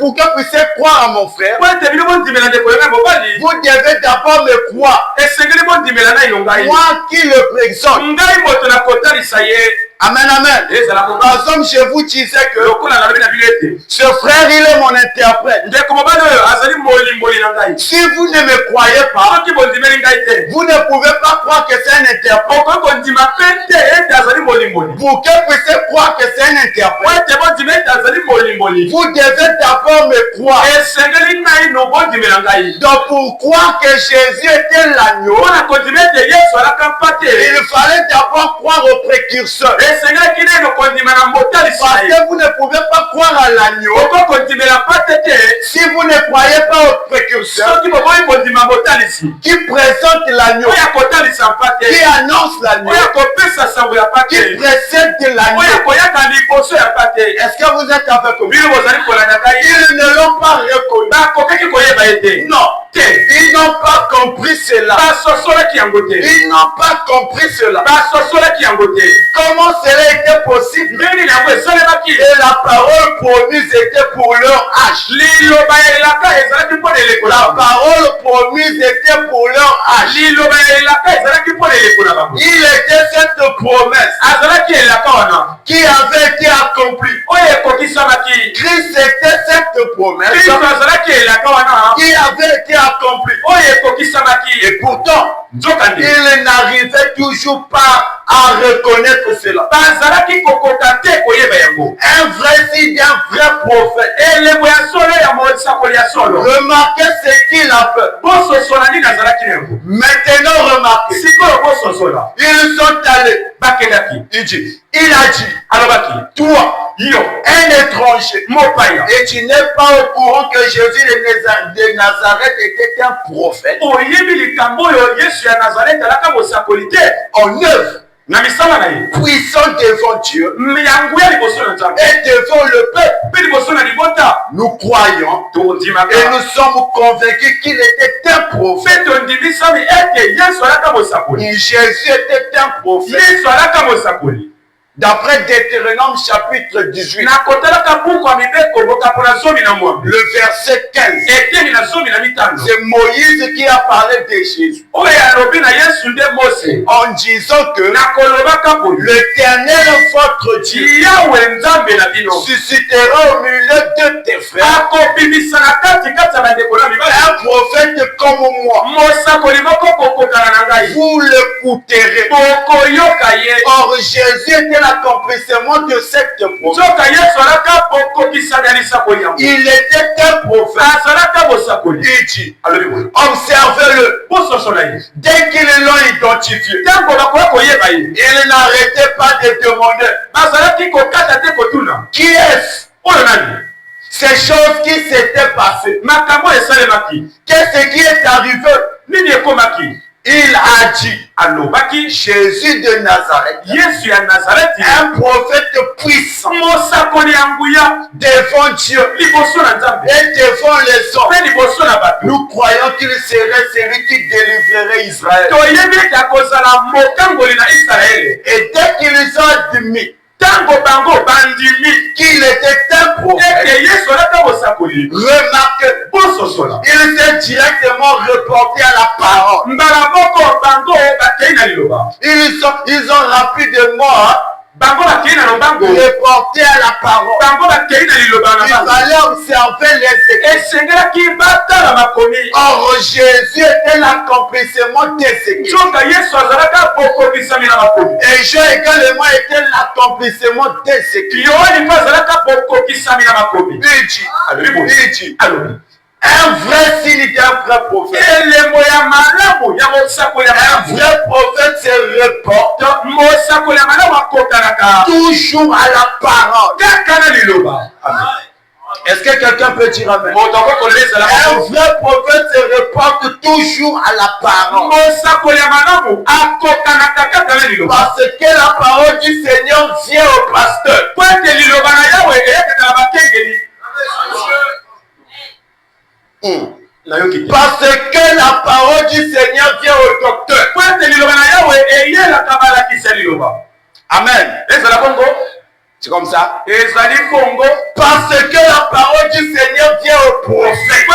vous puissiez croire à mon frère, Po ete bino bondimela ndeko yanga mobali. vous devez d'abord me croire. Esengeli bondimela na ilonga ye. Moi qui le présente. Ngai moto na kotalisa ye. Amen, amen. Ezala ko. Par exemple, je vous disais que Lokola na lobi na bilete. ce frère, il est mon interprète. Ndeko mobali oyo azali molimboli na ngai. Si vous ne me croyez pas, Soki bondimeli ngai te. vous ne pouvez pas croire que c'est un interprète. Okokondima pe te ete azali molimboli. Pour que vous puissiez croire que c'est un Po interprète, ete bondima ete azali molimboli. vous devez d'abord me croire. Esengeli ngai no bondimela ngai. Donc pour croire que Jésus était l'agneau, Mpona kondima ete Yesu alaka mpate. il fallait d'abord croire au précurseur. Esengelaki na ilokondima na motalisi Parce na ye. que vous ne pouvez pas croire à l'agneau Okokondimela mpate te. si vous ne croyez pas au précurseur Soki boboyi kondima motalisi. qui présente l'agneau, Oyo akotalisa mpate. qui annonce l'agneau, Oyo akopesa sango ya qui mpate. précède l'agneau. Oyo akoyaka liboso ya mpate. Est-ce que vous êtes avec moi? Bino bozali kolanda ngai. Ils ne l'ont pas reconnu. Bakokaki koyeba ete. Non, Te. ils n'ont pas compris cela. Basosolaki yango te. Ils n'ont pas compris cela. Basosolaki yango te. Comment cela était possible? Ndenge yango esalemaki. Et la parole promise était pour leur âge. Liloba elaka ezalaki mpona eleko na La bango. parole promise était pour leur âge. Liloba elaka ezalaki mpona eleko na bango. Il était cette promesse Azalaki elaka wana. qui avait été accomplie. Oyo ekokisamaki. Christ était cette promesse Kristo azalaki elaka wana. qui avait été accomplie. Oyo ekokisamaki. Et pourtant, Nzokande. il n'arrivait toujours pas à reconnaître cela. Bazalaki kokota te koyeba yango. Un vrai signe, un vrai prophète. Elembo ya solo ya mosakoli ya solo. Remarquez ce qu'il a fait. Bososola nini azalaki na yango. Maintenant, remarquez. Sikoyo bososola. Ils sont allés. Bakendaki. Il a dit, Alobaki. toi, Yo. un étranger, Mopaya. et tu n'es pas au courant que Jésus de Nazareth était un prophète Oyebi likambo oyo Yesu ya Nazareth alaka mosakoli te. en œuvre, Na misala na ye. puissant devant Dieu Yango ya liboso na Nzambe. et devant le peuple. Pe liboso na libota. Nous croyons Tondimaka. et nous sommes convaincus qu'il était un prophète. Pe tondimisami ete Yesu alaka mosakoli. Et Jésus était un prophète. Yesu alaka mosakoli. D'après Deutéronome chapitre 18, Na kotalaka buku ya mibeko bokapo na zomi na mwambe. le verset 15, Eteni na zomi na mitano. c'est Moïse qui a parlé de Jésus Oyo alobi na Yesu nde Mose. en disant que Na kolobaka boye. l'Éternel votre Dieu Yawe Nzambe na bino. suscitera au milieu de tes frères Akobimisa na kati ya bandeko na mibali. un prophète comme moi. Mosakoli moko kokokana na ngai. Vous l'écouterez. Bokoyoka ye. Or, Jésus était l'accomplissement de cette promesse. Soka Yesu alaka bokokisa ya lisakoli yango. Il était un prophète. Azalaka bosakoli. Il dit, Alobi boye. observez-le. Bososola ye. Dès qu'ils l'ont identifié, Tango bakoya koyeba ye. il n'arrêtait pas de demander, Bazalaki kokata te kotuna. qui est-ce? Oyo nani? Ces choses qui s'étaient passées. Makambo esalemaki. Qu'est-ce qui est arrivé? Nini ekomaki? Il a dit, Alobaki Jésus de Nazareth, Yesu ya Nazareti. un prophète puissant Mosakoli ya nguya. devant Dieu Liboso na Nzambe. et devant les hommes. Pe liboso na bato. Nous croyons qu'il serait celui qui délivrerait Israël. Toyebi ete akozala mokangoli na Israele. Et dès qu'ils ont admis Tango bango bandimi. qu'il était un prophète, Ete Yesu alaka mosakoli. remarquez, Bososola. il s'est directement reporté à la parole. Mbala moko bango batei na liloba. Ils ont rapidement reporter à la parole. Il fallait observer les Écritures. Or, Jésus était l'accomplissement des Écritures. Et Jean également était l'accomplissement des Écritures. Un vrai signe d'un vrai prophète. Un vrai prophète se reporte toujours à la parole. Est-ce que quelqu'un peut dire amen? Un vrai prophète se reporte toujours à la parole. Parce que la parole du Seigneur vient au pasteur. Parce que la parole du Seigneur vient au docteur. Amen. C'est comme ça. Parce que la parole du Seigneur vient au prophète.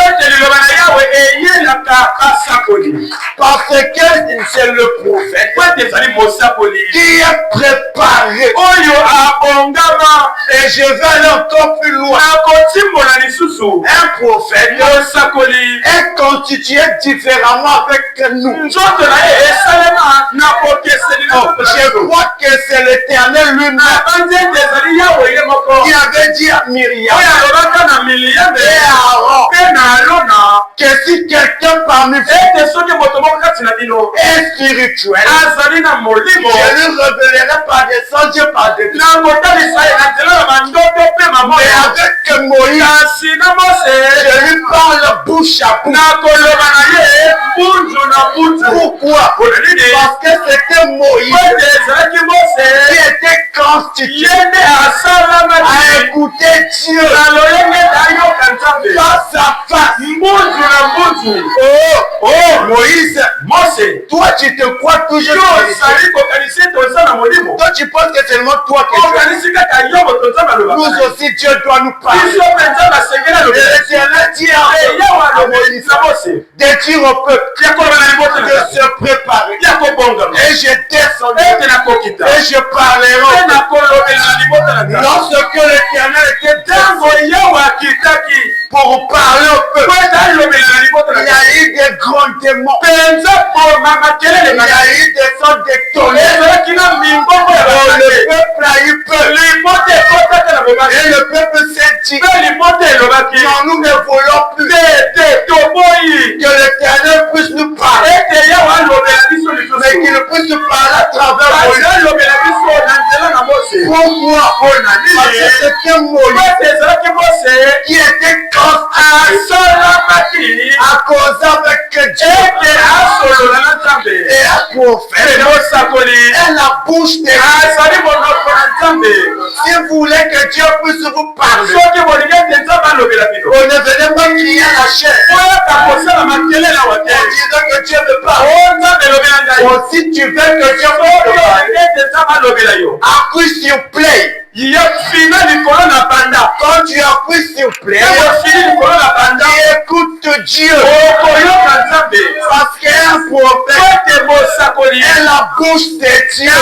Parce que c'est le prophète qui est préparé. Et je vais aller encore plus loin. Un prophète est constitué différemment avec nous. Je crois que c'est l'Éternel lui-même qui avait dit à Myriam et à Aaron que si quelqu'un parmi vous est spirituel, je lui révélerai par des songes et par des mais avec Moïse, je lui parle bouche à bouche. Pourquoi? Parce que c'était Moïse qui était constitué à écouter Dieu face à face. Oh Moïse, toi tu te crois toujours. Toi tu penses que seulement toi que Dieu. Nous aussi Dieu doit nous parler. Et l'Éternel dit à Moïse de dire au peuple de se préparer. Et je descendrai et je parlerai. Lorsque l'Éternel était pour parler au peuple, il y a eu des grondements, il y a eu des sons d'étonnement. Le peuple a eu peur. Et le peuple s'est dit, non, nous ne voulons plus que l'Éternel puisse nous parler, mais qu'il puisse nous parler à travers Moïse. Pourquoi? Parce que c'était Moïse qui était à cause avec Dieu et un prophète et la bouche des si vous voulez que Dieu puisse vous parler, on ne venez pas crier à la chair en disant que Dieu me parle. Si tu veux que Dieu me parle, appuie sur play. Quand tu appuies sur play, écoute Dieu. Parce qu'un prophète est la bouche de Dieu.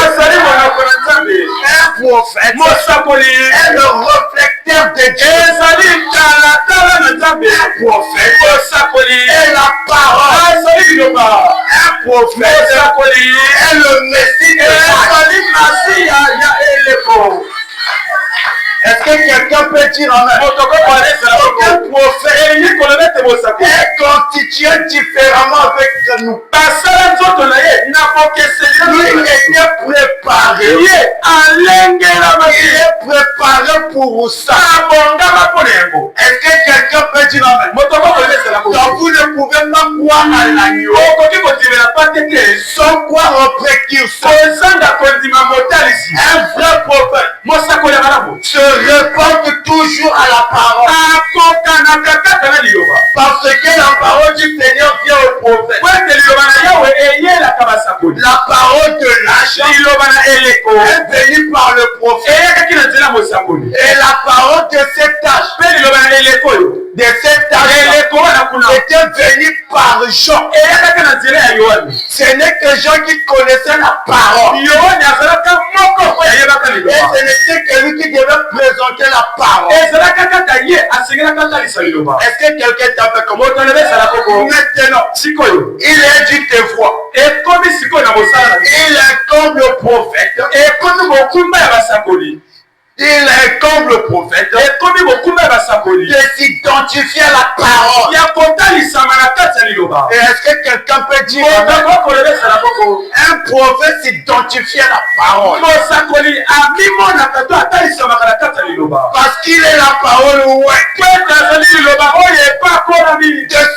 Un prophète est le reflecteur de Dieu. Un prophète est la parole. Un prophète est le Messie de Dieu. Est-ce que quelqu'un peut dire amen? Aucun prophète est constitué différemment avec nous. Lui était préparé. Il est préparé pour ça. Est-ce que quelqu'un peut dire amen? Donc vous ne pouvez pas croire à l'agneau sans croire au précurseur. Un vrai prophète se reporte toujours à la parole. Parce que la parole du Seigneur vient au prophète. La parole de l'âge est venue par le prophète. Et la parole de cet âge était venue par Jean. Ce n'est que Jean qui connaissait la parole. Et raconter la parole. Est-ce que quelqu'un t'a fait comme maintenant, il est dit tes voix. Il est comme le prophète. Il est comme le prophète de s'identifier à la parole. Et est-ce que quelqu'un peut dire un prophète s'identifie à la parole? Parce qu'il est la parole de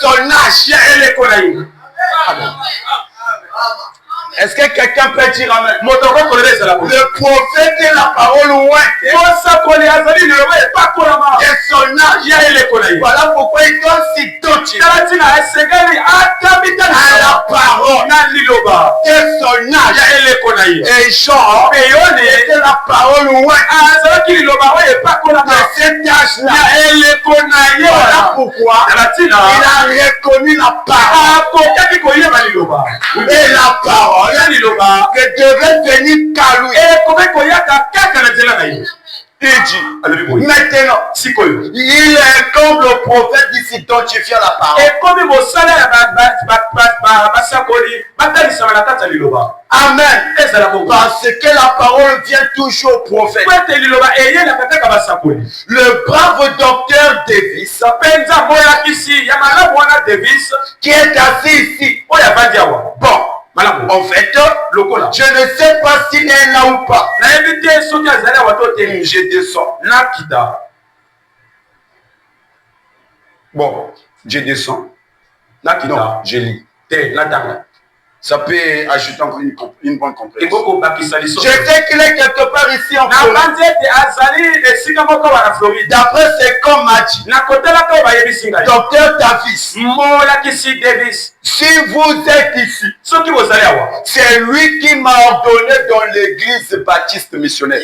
son âge. Est-ce que quelqu'un peut dire amen? Le prophète est la parole de son âge. Voilà pourquoi il doit s'identifier à la parole de son âge. Et Jean était la parole de cet âge-là. Voilà pourquoi il a reconnu la parole. Et la parole que devait venir qu'à lui. Il dit, maintenant, il est comme le prophète qui s'identifie à la parole. Amen. Parce que la parole vient toujours au prophète. Le brave docteur Davis, qui est assis ici. Bon. En fait, je ne sais pas s'il est là ou pas. Je descends. Bon, je descends. Non, je lis. Ça peut ajouter encore une bonne compréhension. Je sais qu'il est quelque part ici en Floride. D'après ce qu'on m'a dit, docteur Davis, si vous êtes ici, c'est lui qui m'a ordonné dans l'église baptiste missionnaire.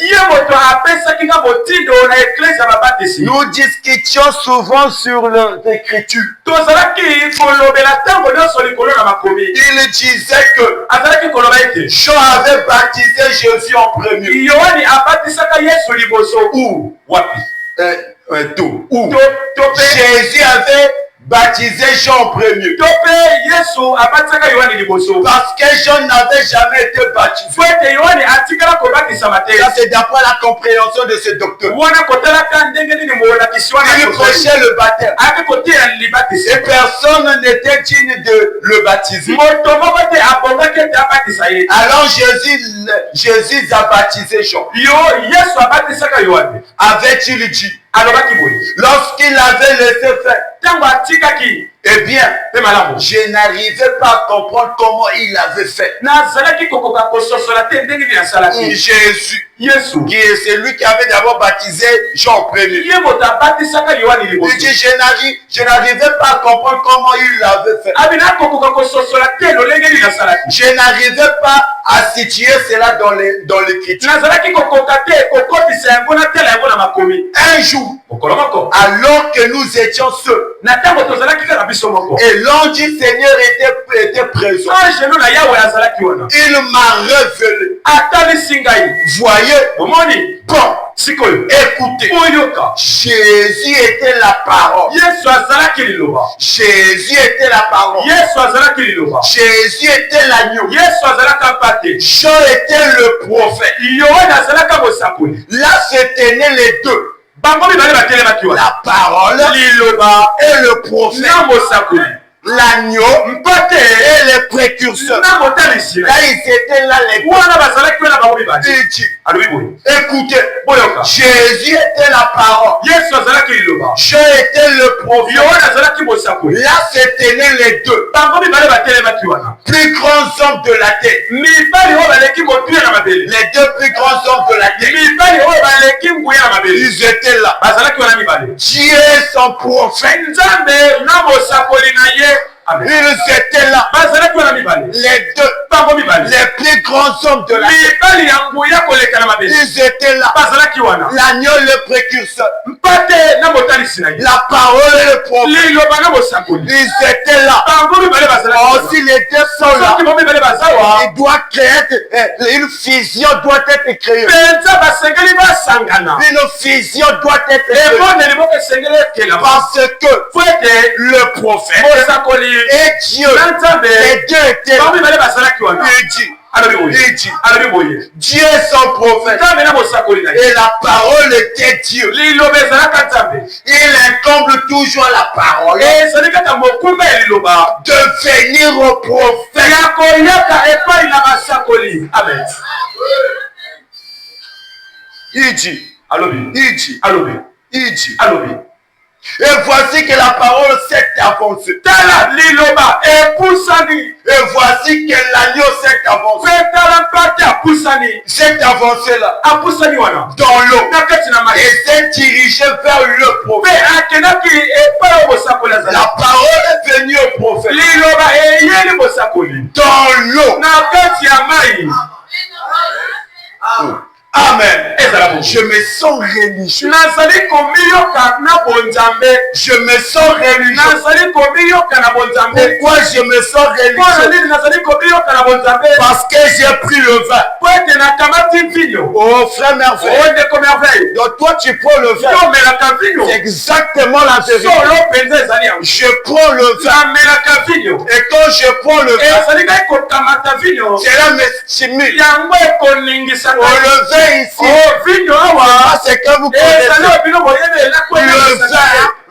Nous discutions souvent sur l'écriture. Il disait que Jean avait baptisé Jésus en premier. Où Jésus avait baptisé Jean en premier. Parce que Jean n'avait jamais été baptisé. Ça c'est d'après la compréhension de ce docteur. Il prêchait le baptême. Et personne n'était digne de le baptiser. Alors Jésus a baptisé Jean. Avait-il dit? Lorsqu'il avait laissé faire, eh bien, je n'arrivais pas à comprendre comment il avait fait. Jésus, qui est celui qui avait d'abord baptisé Jean premier. Il dit, je n'arrivais pas à comprendre comment il l'avait fait. Je n'arrivais pas à situer cela dans l'écriture. Un jour, alors que nous étions seuls, et l'ange du Seigneur était présent, il m'a révélé. Voyez, bon, écoutez, Jésus était la parole. Jésus était la parole. Jésus était l'agneau. Jean était le prophète. Là se tenaient les deux. La parole et le prophète. L'agneau et les précurseurs. Là, ils étaient là les deux. Écoutez, Jésus était la parole. Jean était le prophète. Là, se tenaient les deux. Plus grands hommes de la terre. Les deux plus grands hommes de la terre. Ils étaient là. Dieu est son prophète. Amen. Ils étaient là. bazalaki wana mibale Les deux. bango mibale Les plus grands hommes de la terre. mibali ya nguya koleka na mabele Ils étaient là. bazalaki wana L'agneau, le précurseur. mpate na motalisi na ye La parole et le prophète. liloba na bosakoli Ils étaient là. bango mibale bazalaki wana. Aussi les deux sont là. soki bango mibale bazawa Il doit créer, une fusion doit être créée. mpenza basengeli basangana Une fusion doit être créée. emoneli moko esengeli ekela Parce que po ete le prophète bosakoli et Dieu, na nzambe les deux étaient là. bango mibale bazalaki wana Il dit, alobi boye il dit, alobi boye Dieu est son prophète. nzambe na bosakoli na ye Et la parole était Dieu. liloba ezalaka nzambe Il incombe toujours la parole ezali kaka mokumba ya liloba de venir au prophète. ya koyaka epai na basakoli amen Il dit, alobi il dit, alobi il dit. alobi Et voici que la parole s'est avancée. tala liloba epusani Et voici que l'agneau s'est avancé. mpe tala mpate apusani S'est avancé là, apusani wana dans l'eau. na kati na mai Et s'est dirigé vers le mpe prophète. akendaki epai oyo bosakoli azali La parole est venue au prophète. liloba eyeli bosakoli Dans l'eau. na kati ya mai Amen. ezala bongo Je me sens religieux. nazali komiyoka na bonzambe Je me sens religieux. nazali komiyoka na bonzambe Pourquoi je me sens mpona religieux? nini nazali komiyoka na bonzambe Parce que j'ai pris le vin. po ete nakamati mvinyo Oh frère merveille. o ndeko merveille Donc toi tu prends le vin. tomelaka mvinyo C'est exactement la vérité. solo mpenza ezali yango Je prends le vin. namelaka mvinyo Et quand je prends le vin, ezali ngai kokamata mvinyo cela me stimule. yango ekoningisa Oh, ngai le vin ici, o mvinyo awa ça c'est que vous ezali connaissez. oyo bino boyebela Le vin,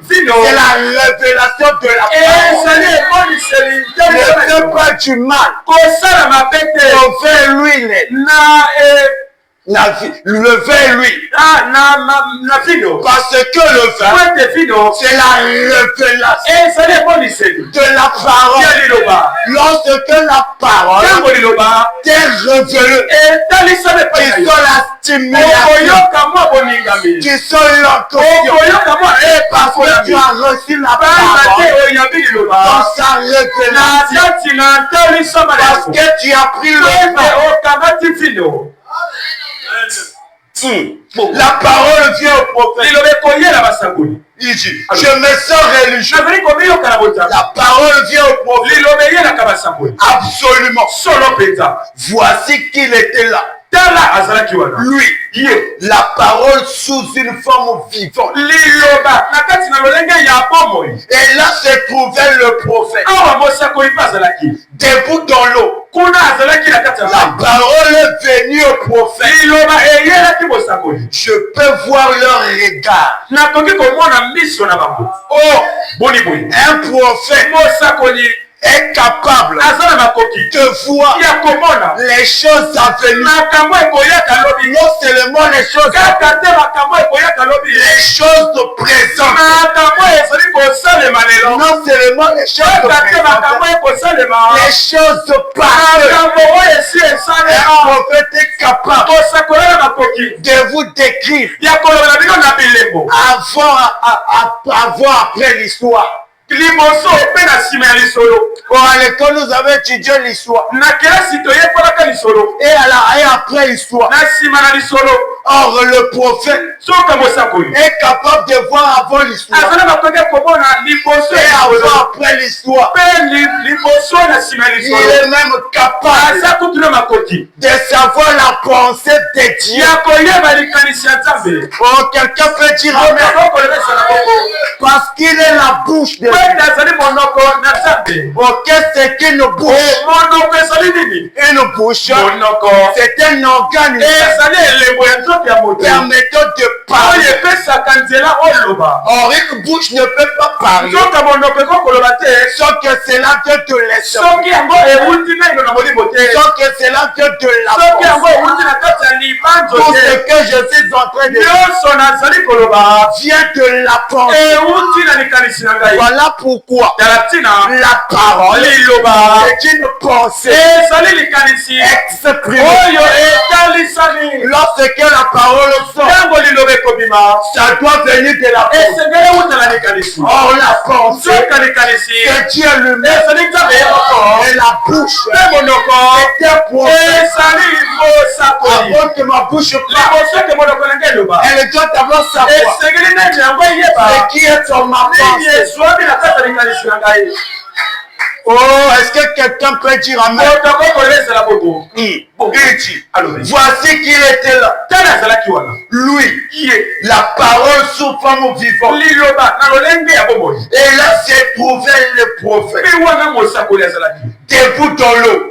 mvinyo c'est la révélation de la ezali parole. emoniseli Ne fais pas du mal. kosala mabe te Le vin, lui, il est. Le vin, lui. na vino Parce que le po vin, ete vino c'est la révélation ezali emoniseli de la parole. ya liloba Lorsque la parole ntango liloba t'est révélée, etalisama epai qui na yo sont la stimulation, okoyoka mwa boningami qui sont l'attention, okoyoka mwa parce que tu epafolami as reçu la banda te parole oyambi dans liloba sa na révélation, kati na ntalisama na parce yango que tu as pris le po ete vin. okamati vino La parole vient au prophète. liloba ekoyela basakoli Il dit, je me sens religieux. nazali komiyoka na bonzambe La parole vient au prophète. liloba eyelaka basakoli Absolument. solo mpenza Voici qu'il était là. tala azalaki wana Lui, ye la parole sous une forme vivante. liloba na kati na lolenge ya bomoi Et là se trouvait le prophète. awa mosakoli mpe azalaki Debout dans l'eau. kuna azalaki na kati ya La mai parole est venue au prophète. liloba eyelaki mosakoli Je peux voir leur regard. nakoki komona miso na bango Oh, boni boye un prophète mosakoli est capable aza na makoki de voir ya komona les choses à venir. makambo ekoyaka lobi Non seulement les choses, kaka te makambo ekoyaka lobi les choses présentes. makambo ezali kosalema lelo Non seulement les choses kaka te makambo présentes, ekosalema les choses passées. makambo oyo esi Un esalema prophète est capable kosakola na makoki de vous décrire ya kolobela bino na bilembo avant, après l'histoire. liboso mpe na nsima ya lisolo Bon, à l'école, nous avons étudié l'histoire. na kelasi toyekolaka lisolo Et après l'histoire. na nsima na lisolo Or, le prophète soka mosakoli est capable de voir avant l'histoire. aza na makoki ya komona liboso Et ya lisolo avant après l'histoire. mpe liboso na nsima ya Il lisolo est même capable aza kutu na makoki de savoir la pensée de Dieu. ya koyeba likanisi ya nzambe Oh, quelqu'un peut dire amen. akokolebesa na bongo Parce qu'il est la bouche de po Dieu. ete azali monoko na nzambe Oh, qu'est-ce qu'une bouche? monoko ezali nini Une bouche, monoko c'est un organe ezali elembo ya nzoto ya moto permettant de oyo parler. epesaka nzela oloba Or, une bouche ne peut pas parler nzoka monoko ekokoloba te sans que cela vienne de l'esprit. soki yango ewuti naino na molimo te Sans que cela vienne de la soki yango pensée. ewuti na kati ya libanzo Tout ce te que je suis en train de dire nyonso nazali koloba vient de la pensée. ewuti na likanisi na ngai Voilà pourquoi tala ntina la parole liloba est une pensée ezali likanisi exprimée. oyo etalisami Lorsque la parole sort, ntango liloba Ça doit venir de la pensée. Or la pensée que Dieu lui-même et la bouche était prophète. Avant que ma bouche parle, elle doit d'abord savoir ce qui est dans ma pensée. Oh, est-ce que quelqu'un peut dire amen? Voici qu'il était là. Lui, la parole sous forme vivante. Et là, c'est trouvé le prophète. Debout dans l'eau.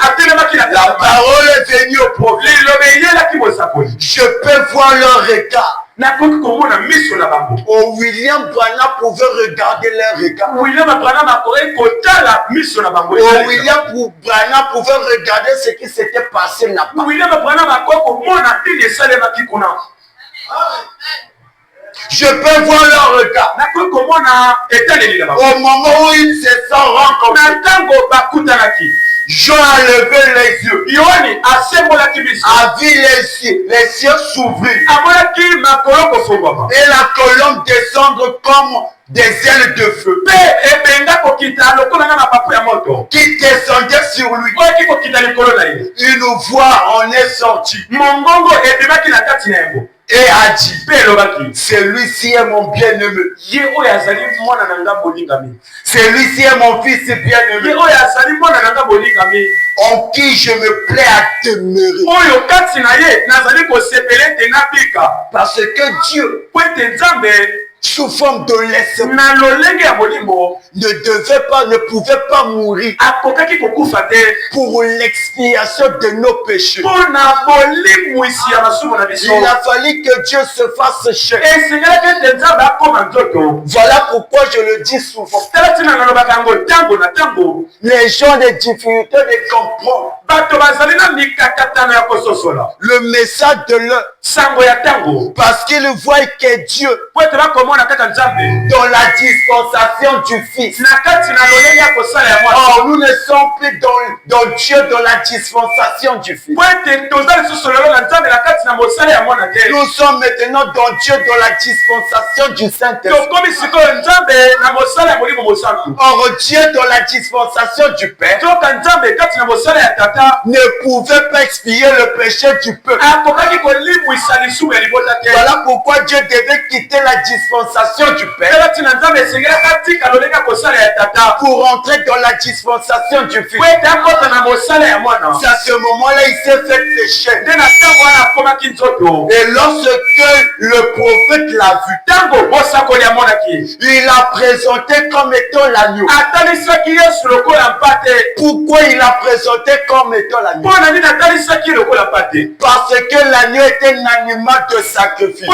La parole est venue au prophète. Je peux voir leur regard. Oh, William Branham pouvait regarder leur regard. Oh, William Branham pouvait regarder ce qui s'était passé là-bas. Je peux voir leur regard. Au moment où ils se sont rencontrés, Jean a levé les yeux, a vu les cieux s'ouvrir et la colonne descendre comme des ailes de feu qui descendait sur lui. Une voix en est sortie et a dit, celui-ci est mon bien-aimé. Celui-ci est mon fils bien-aimé, en qui je me plais à demeurer. Parce que Dieu, sous forme de l'esprit, ne pouvait pas mourir pour l'expiation de nos péchés. Il a fallu que Dieu se fasse chair. Voilà pourquoi je le dis souvent. Les gens ont des difficultés de comprendre le message de l'heure. Parce qu'ils voient que Dieu, dans la dispensation du Fils. Or, nous ne sommes plus dans Dieu dans la dispensation du Fils. Nous sommes maintenant dans Dieu dans la dispensation du Saint-Esprit. Or, Dieu dans la dispensation du Père ne pouvait pas expier le péché du peuple. Voilà pourquoi Dieu devait quitter la dispensation du Père pour entrer dans la dispensation du Fils. C'est à ce moment-là il s'est fait pécher. Et lorsque le prophète l'a vu, il a présenté comme étant l'agneau. Pourquoi il a présenté comme étant l'agneau? Parce que l'agneau était un animal de sacrifice.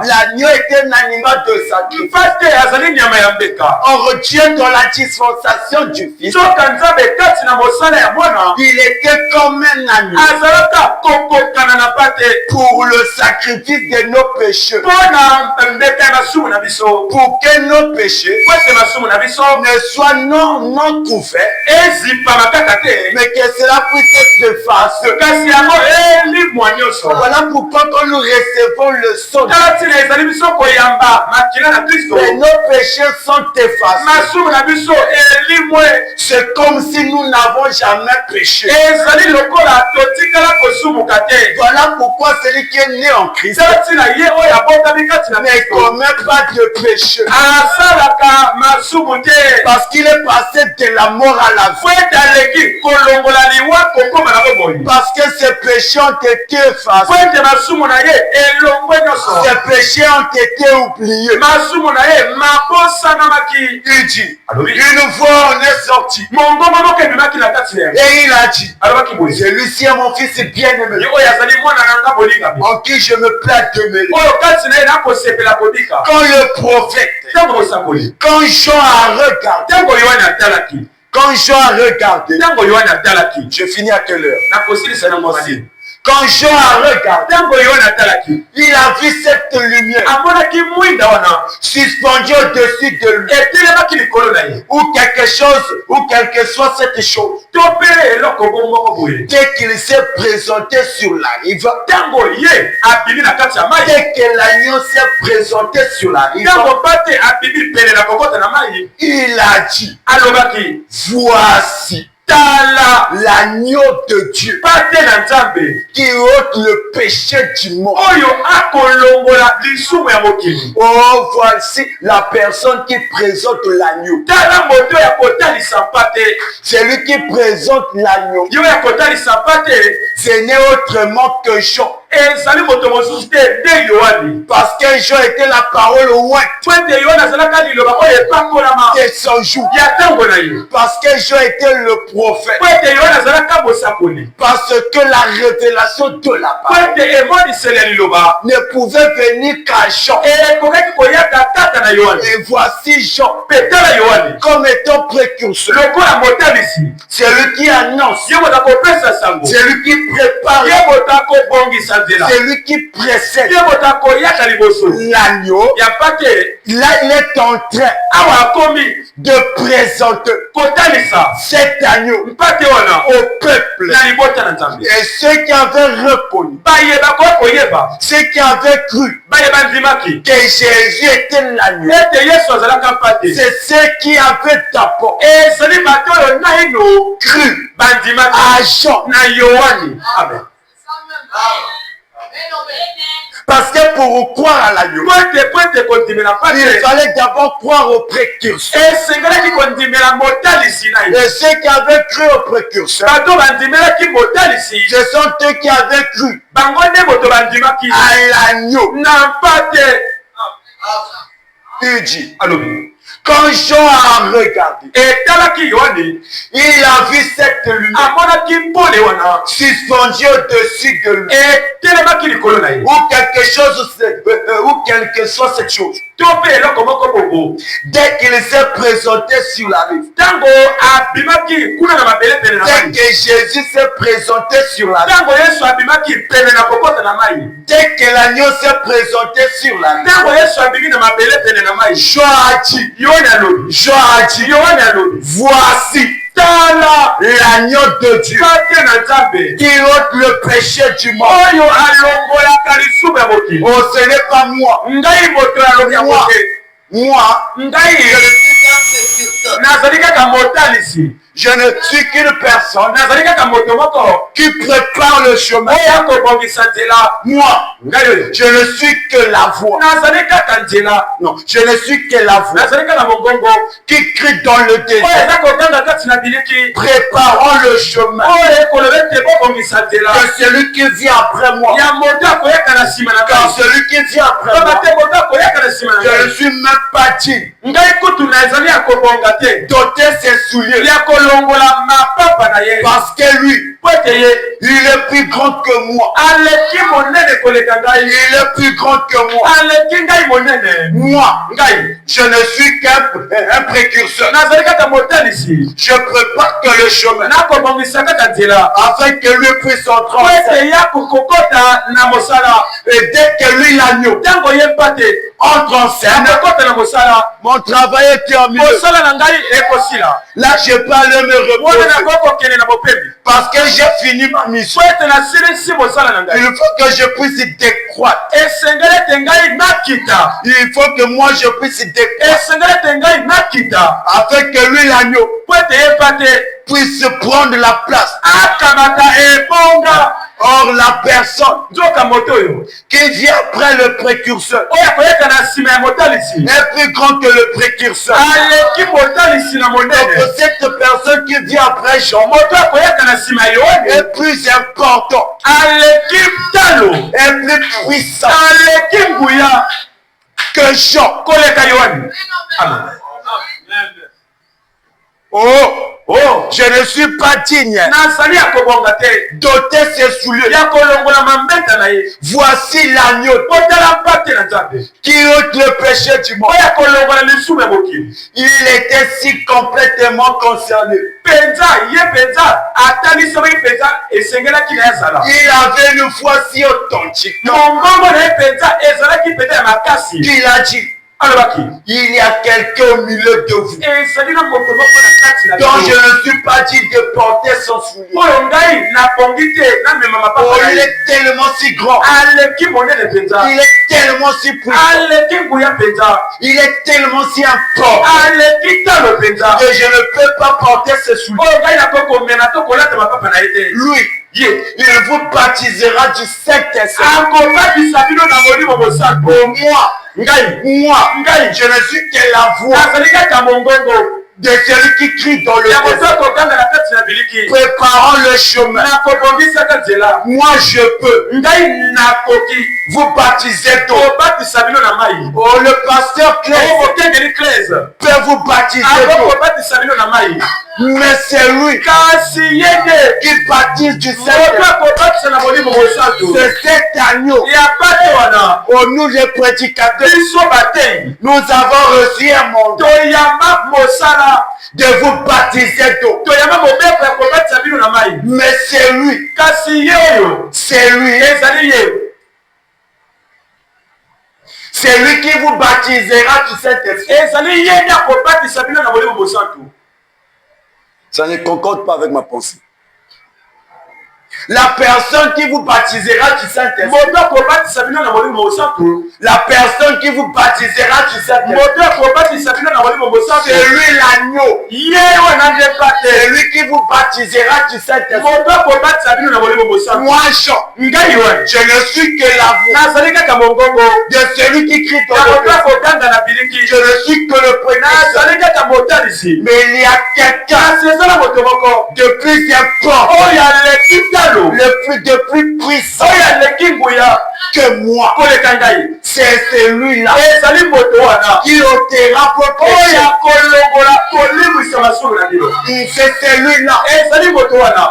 L'agneau était un animal de sacrifice. Or Dieu dans la dispensation du Fils, il était comme un agneau pour le sacrifice de nos péchés. Pour que nos péchés ne soient non couverts, mais que cela puisse être effacé. Voilà pourquoi quand nous recevons le sang, nos péchés sont effacés. C'est comme si nous n'avons jamais péché. Voilà pourquoi celui qui est né en Christ ne commet pas de péché. Parce qu'il est passé de la mort à la vie. Parce que ces péchés ont été effacés. Ces péchés ont été oubliés. Il dit, une fois on est sorti. Et il a dit, celui-ci est mon fils bien-aimé, en qui je me plais à demeurer. Quand le prophète, quand Jean a regardé, je finis à quelle heure? Quand Jean a regardé, il a vu cette lumière suspendue au-dessus de lui. Ou quelque chose, ou quelle que soit cette chose. Dès qu'il s'est présenté sur la rive, dès que l'agneau s'est présenté sur la rive, il a dit, voici l'agneau de Dieu qui ôte le péché du monde. Oh, voici la personne qui présente l'agneau. C'est lui qui présente l'agneau. Ce n'est autrement que Jean. Parce que Jean était la parole au loin de son jour. Parce que Jean était le prophète. Parce que la révélation de la parole ne pouvait venir qu'à Jean. Et voici Jean comme étant précurseur. C'est lui qui annonce. C'est lui qui prépare. C'est lui qui précède l'agneau. Là, il est en train de présenter cet agneau au peuple. Et ceux qui avaient reconnu, ceux qui avaient cru que Jésus était l'agneau, c'est ceux qui avaient d'abord cru à Jean. Amen. Parce que pour croire à l'agneau, il fallait d'abord croire au précurseur. Et ceux qui avaient cru au précurseur, ce sont ceux qui avaient cru à l'agneau. Il dit, quand Jean a regardé, il a vu cette lumière suspendue au-dessus de lui. Ou quelque chose, ou quelle que soit cette chose. Dès qu'il s'est présenté sur la rive, dès que Jésus s'est présenté sur la rive, dès que l'agneau s'est présenté sur la rive, Jean a dit, voici l'agneau de Dieu qui ôte le péché du monde. Oh, ce n'est pas moi. Moi, je ne suis qu'une personne qui prépare le chemin. Moi, je ne suis que la voix. Non, je ne suis que la voix qui crie dans le désert. Préparons le chemin que celui qui vient après moi. Car celui qui vient après moi, je ne suis même pas digne d'ôter ses souliers. Parce que lui, il est plus grand que moi. Il est plus grand que moi. Moi, je ne suis qu'un précurseur. Je prépare que le chemin afin que lui puisse entrer en scène. Et dès que lui, l'agneau, entre en scène, mon travail est terminé. Là, je peux aller me reposer. Parce que j'ai fini ma mission. Il faut que je puisse décroître. Il faut que moi je puisse décroître. Afin que lui, l'agneau, puisse prendre la place. Or, la personne qui vient après le précurseur est plus grand que le précurseur. Donc, cette personne qui vient après Jean est plus important, est plus puissant que Jean. Oh, je ne suis pas digne d'ôter ses souliers. Voici l'agneau qui ôte le péché du monde. Il était si complètement concerné. Il avait une foi si authentique qu'il a dit, il y a quelqu'un au milieu de vous dont je ne suis pas dit de porter son soulier. Oh, il est tellement si grand. Il est tellement si puissant. Il est tellement si important que je ne peux pas porter ce soulier. Lui, il vous baptisera du Saint-Esprit. Moi, je ne suis que la voix de celui qui crie dans le désert, préparant le chemin. Moi, je peux vous baptiser d'eau. Oh, le pasteur Claise peut vous baptiser d'eau. Mais c'est lui qui baptise du Saint-Esprit. C'est cet agneau. Oh, nous les prédicateurs, nous avons reçu un mandat de vous baptiser d'eau. Mais c'est lui. C'est lui. C'est lui qui vous baptisera du Saint-Esprit. Ça ne concorde pas avec ma pensée. La personne qui vous baptisera du Saint-Esprit. La personne qui vous baptisera du Saint-Esprit. C'est lui l'agneau. C'est lui qui vous baptisera du Saint-Esprit. Moi, Jean, je ne suis que la voix de celui qui crie dans le désert. Je ne suis que le prédicateur. Mais il y a quelqu'un de plus important, de plus puissant que moi. C'est celui-là qui ôtera vos péchés. C'est celui-là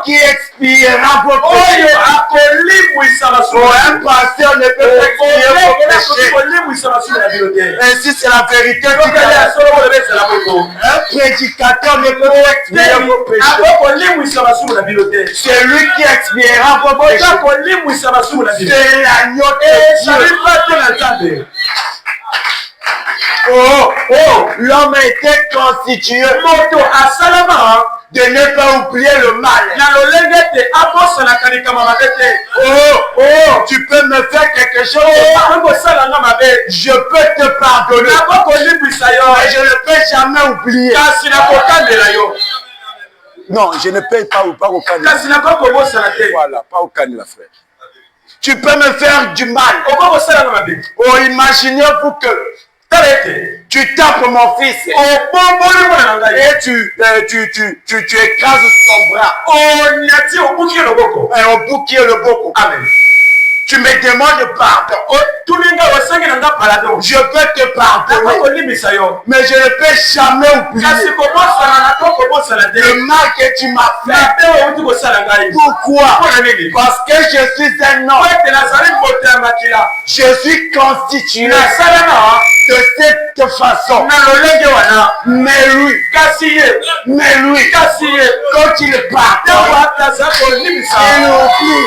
qui expiera vos péchés. Un pasteur ne peut pas expier vos péchés. Ainsi, c'est la vérité. Un prédicateur ne peut pas expier vos péchés. C'est lui qui expiera vos péchés. C'est l'agneau de Dieu. L'homme était constitué de ne pas oublier le mal. Tu peux me faire quelque chose, je peux te pardonner, mais je ne peux jamais oublier. Non, je ne paye pas au Canada. Voilà, pas au Canada, frère. Tu peux me faire du mal. Oh, imaginez-vous que tu tapes mon fils et tu écrases son bras. Et au bouquet le boko. Amen. Tu me demandes pardon. Je peux te pardonner, mais je ne peux jamais oublier le mal que tu m'as fait. Pourquoi? Parce que je suis un homme. Je suis constitué de cette façon. Mais lui, quand il pardonne, il oublie.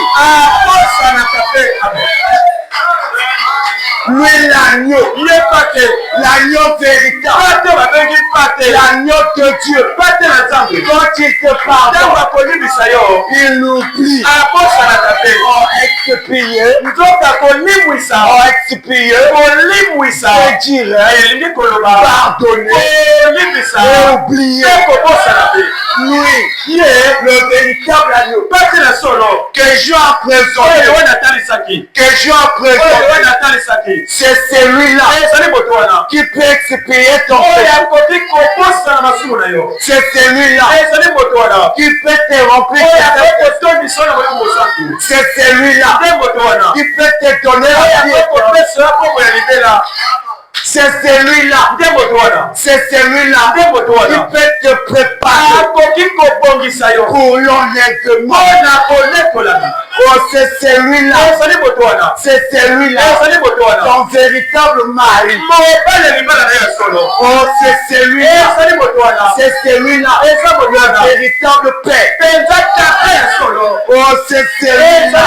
Lui l'agneau, l'agneau véritable, l'agneau de Dieu. Quand il te pardonne, il oublie. Expier, c'est dire pardonner et oublier. Lui, le véritable agneau que Dieu a présenté, c'est celui-là qui peut expier ton péché. C'est celui-là qui peut te remplir. C'est celui-là qui peut te donner la vie. C'est celui-là. C'est celui-là. Il peut te préparer pour l'enlèvement. Oh, c'est celui-là. C'est celui-là. Ton véritable mari. Oh, c'est celui-là. C'est celui-là. Le véritable père. Oh, c'est celui-là.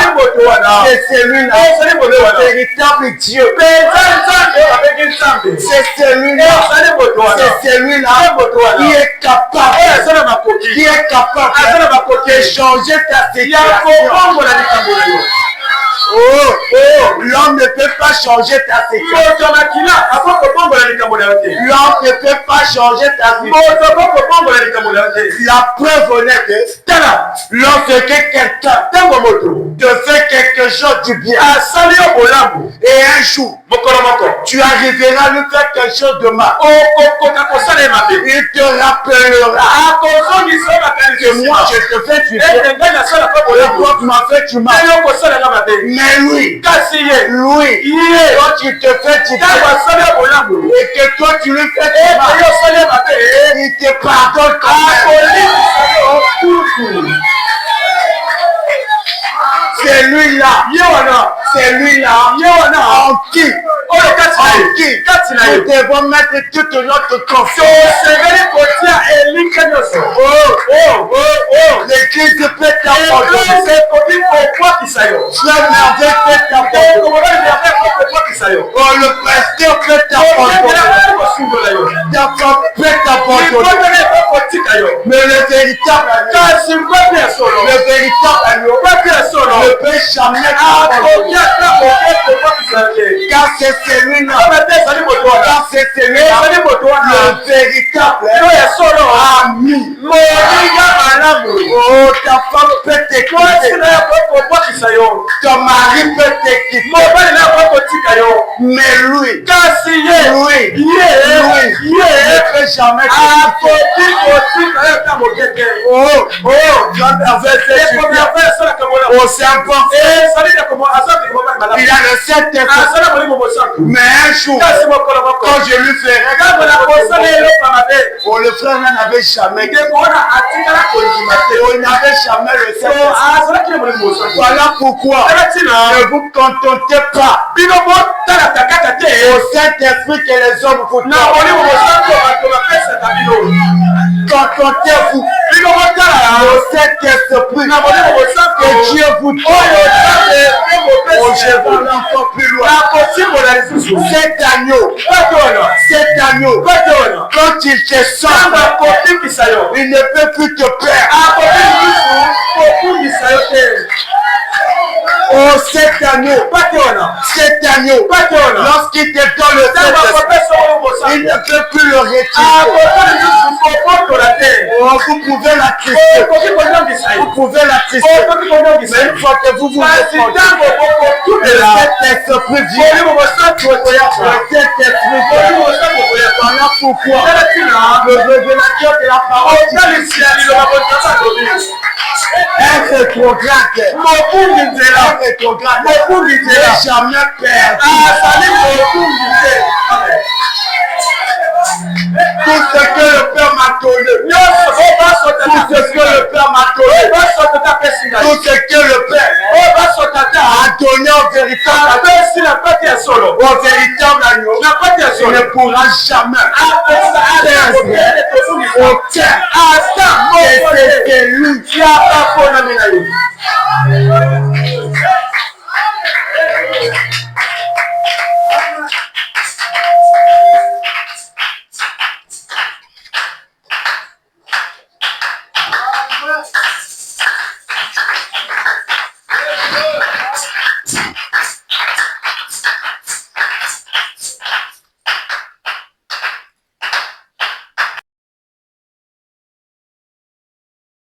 C'est celui-là. Le véritable Dieu. C'est celui-là. C'est celui-là qui est capable. Qui est capable de changer ta situation. Oh, l'homme ne peut pas changer ta situation. L'homme ne peut pas changer ta situation. La preuve honnête est lorsque quelqu'un te fait quelque chose du bien et un jour tu arriveras à lui faire quelque chose de mal, il te rappellera que moi je te fais du bien et toi tu m'as fait du mal. Mais lui, quand tu te fais du bien et que toi tu lui fais du mal, il te pardonne quand même. C'est lui-là. C'est lui-là. En qui nous devons mettre toute notre confiance. L'église peut t'abandonner. Frère Merveille peut t'abandonner. Oh, le pasteur peut t'abandonner. Ta femme peut t'abandonner. Mais le véritable agneau ne peut jamais t'abandonner. Car c'est celui-là. Car c'est celui-là. Le véritable ami. Oh, ta femme peut t'écouter. Ton mari peut t'écouter. Mais lui ne peut jamais t'écouter. Oh, c'est important. Il a le Saint-Esprit. Mais un jour, quand je lui ferai, oh, le frère n'avait jamais. Il n'avait jamais le Saint-Esprit. Voilà pourquoi ne vous contentez pas au Saint-Esprit que les hommes vous donnent. Contentez-vous au Saint-Esprit que Dieu vous donne. Oh, je vais encore plus loin. Cet agneau, quand il te sent, il ne peut plus te perdre. Oh, cet agneau, lorsqu'il te donne le Saint-Esprit, il ne peut plus le retirer. Oh, vous pouvez l'attrister. Vous pouvez l'attrister. Mais une fois que vous vous répondez, le Saint-Esprit vient. Le Saint-Esprit vient. Voilà pourquoi le révélateur de la parole est rétrograde. N'est jamais perdu. Tout ce que le Père m'a donné, tout ce que le Père m'a donné, tout ce que le Père a donné au véritable agneau, il ne pourra jamais perdre aucun. C'est lui.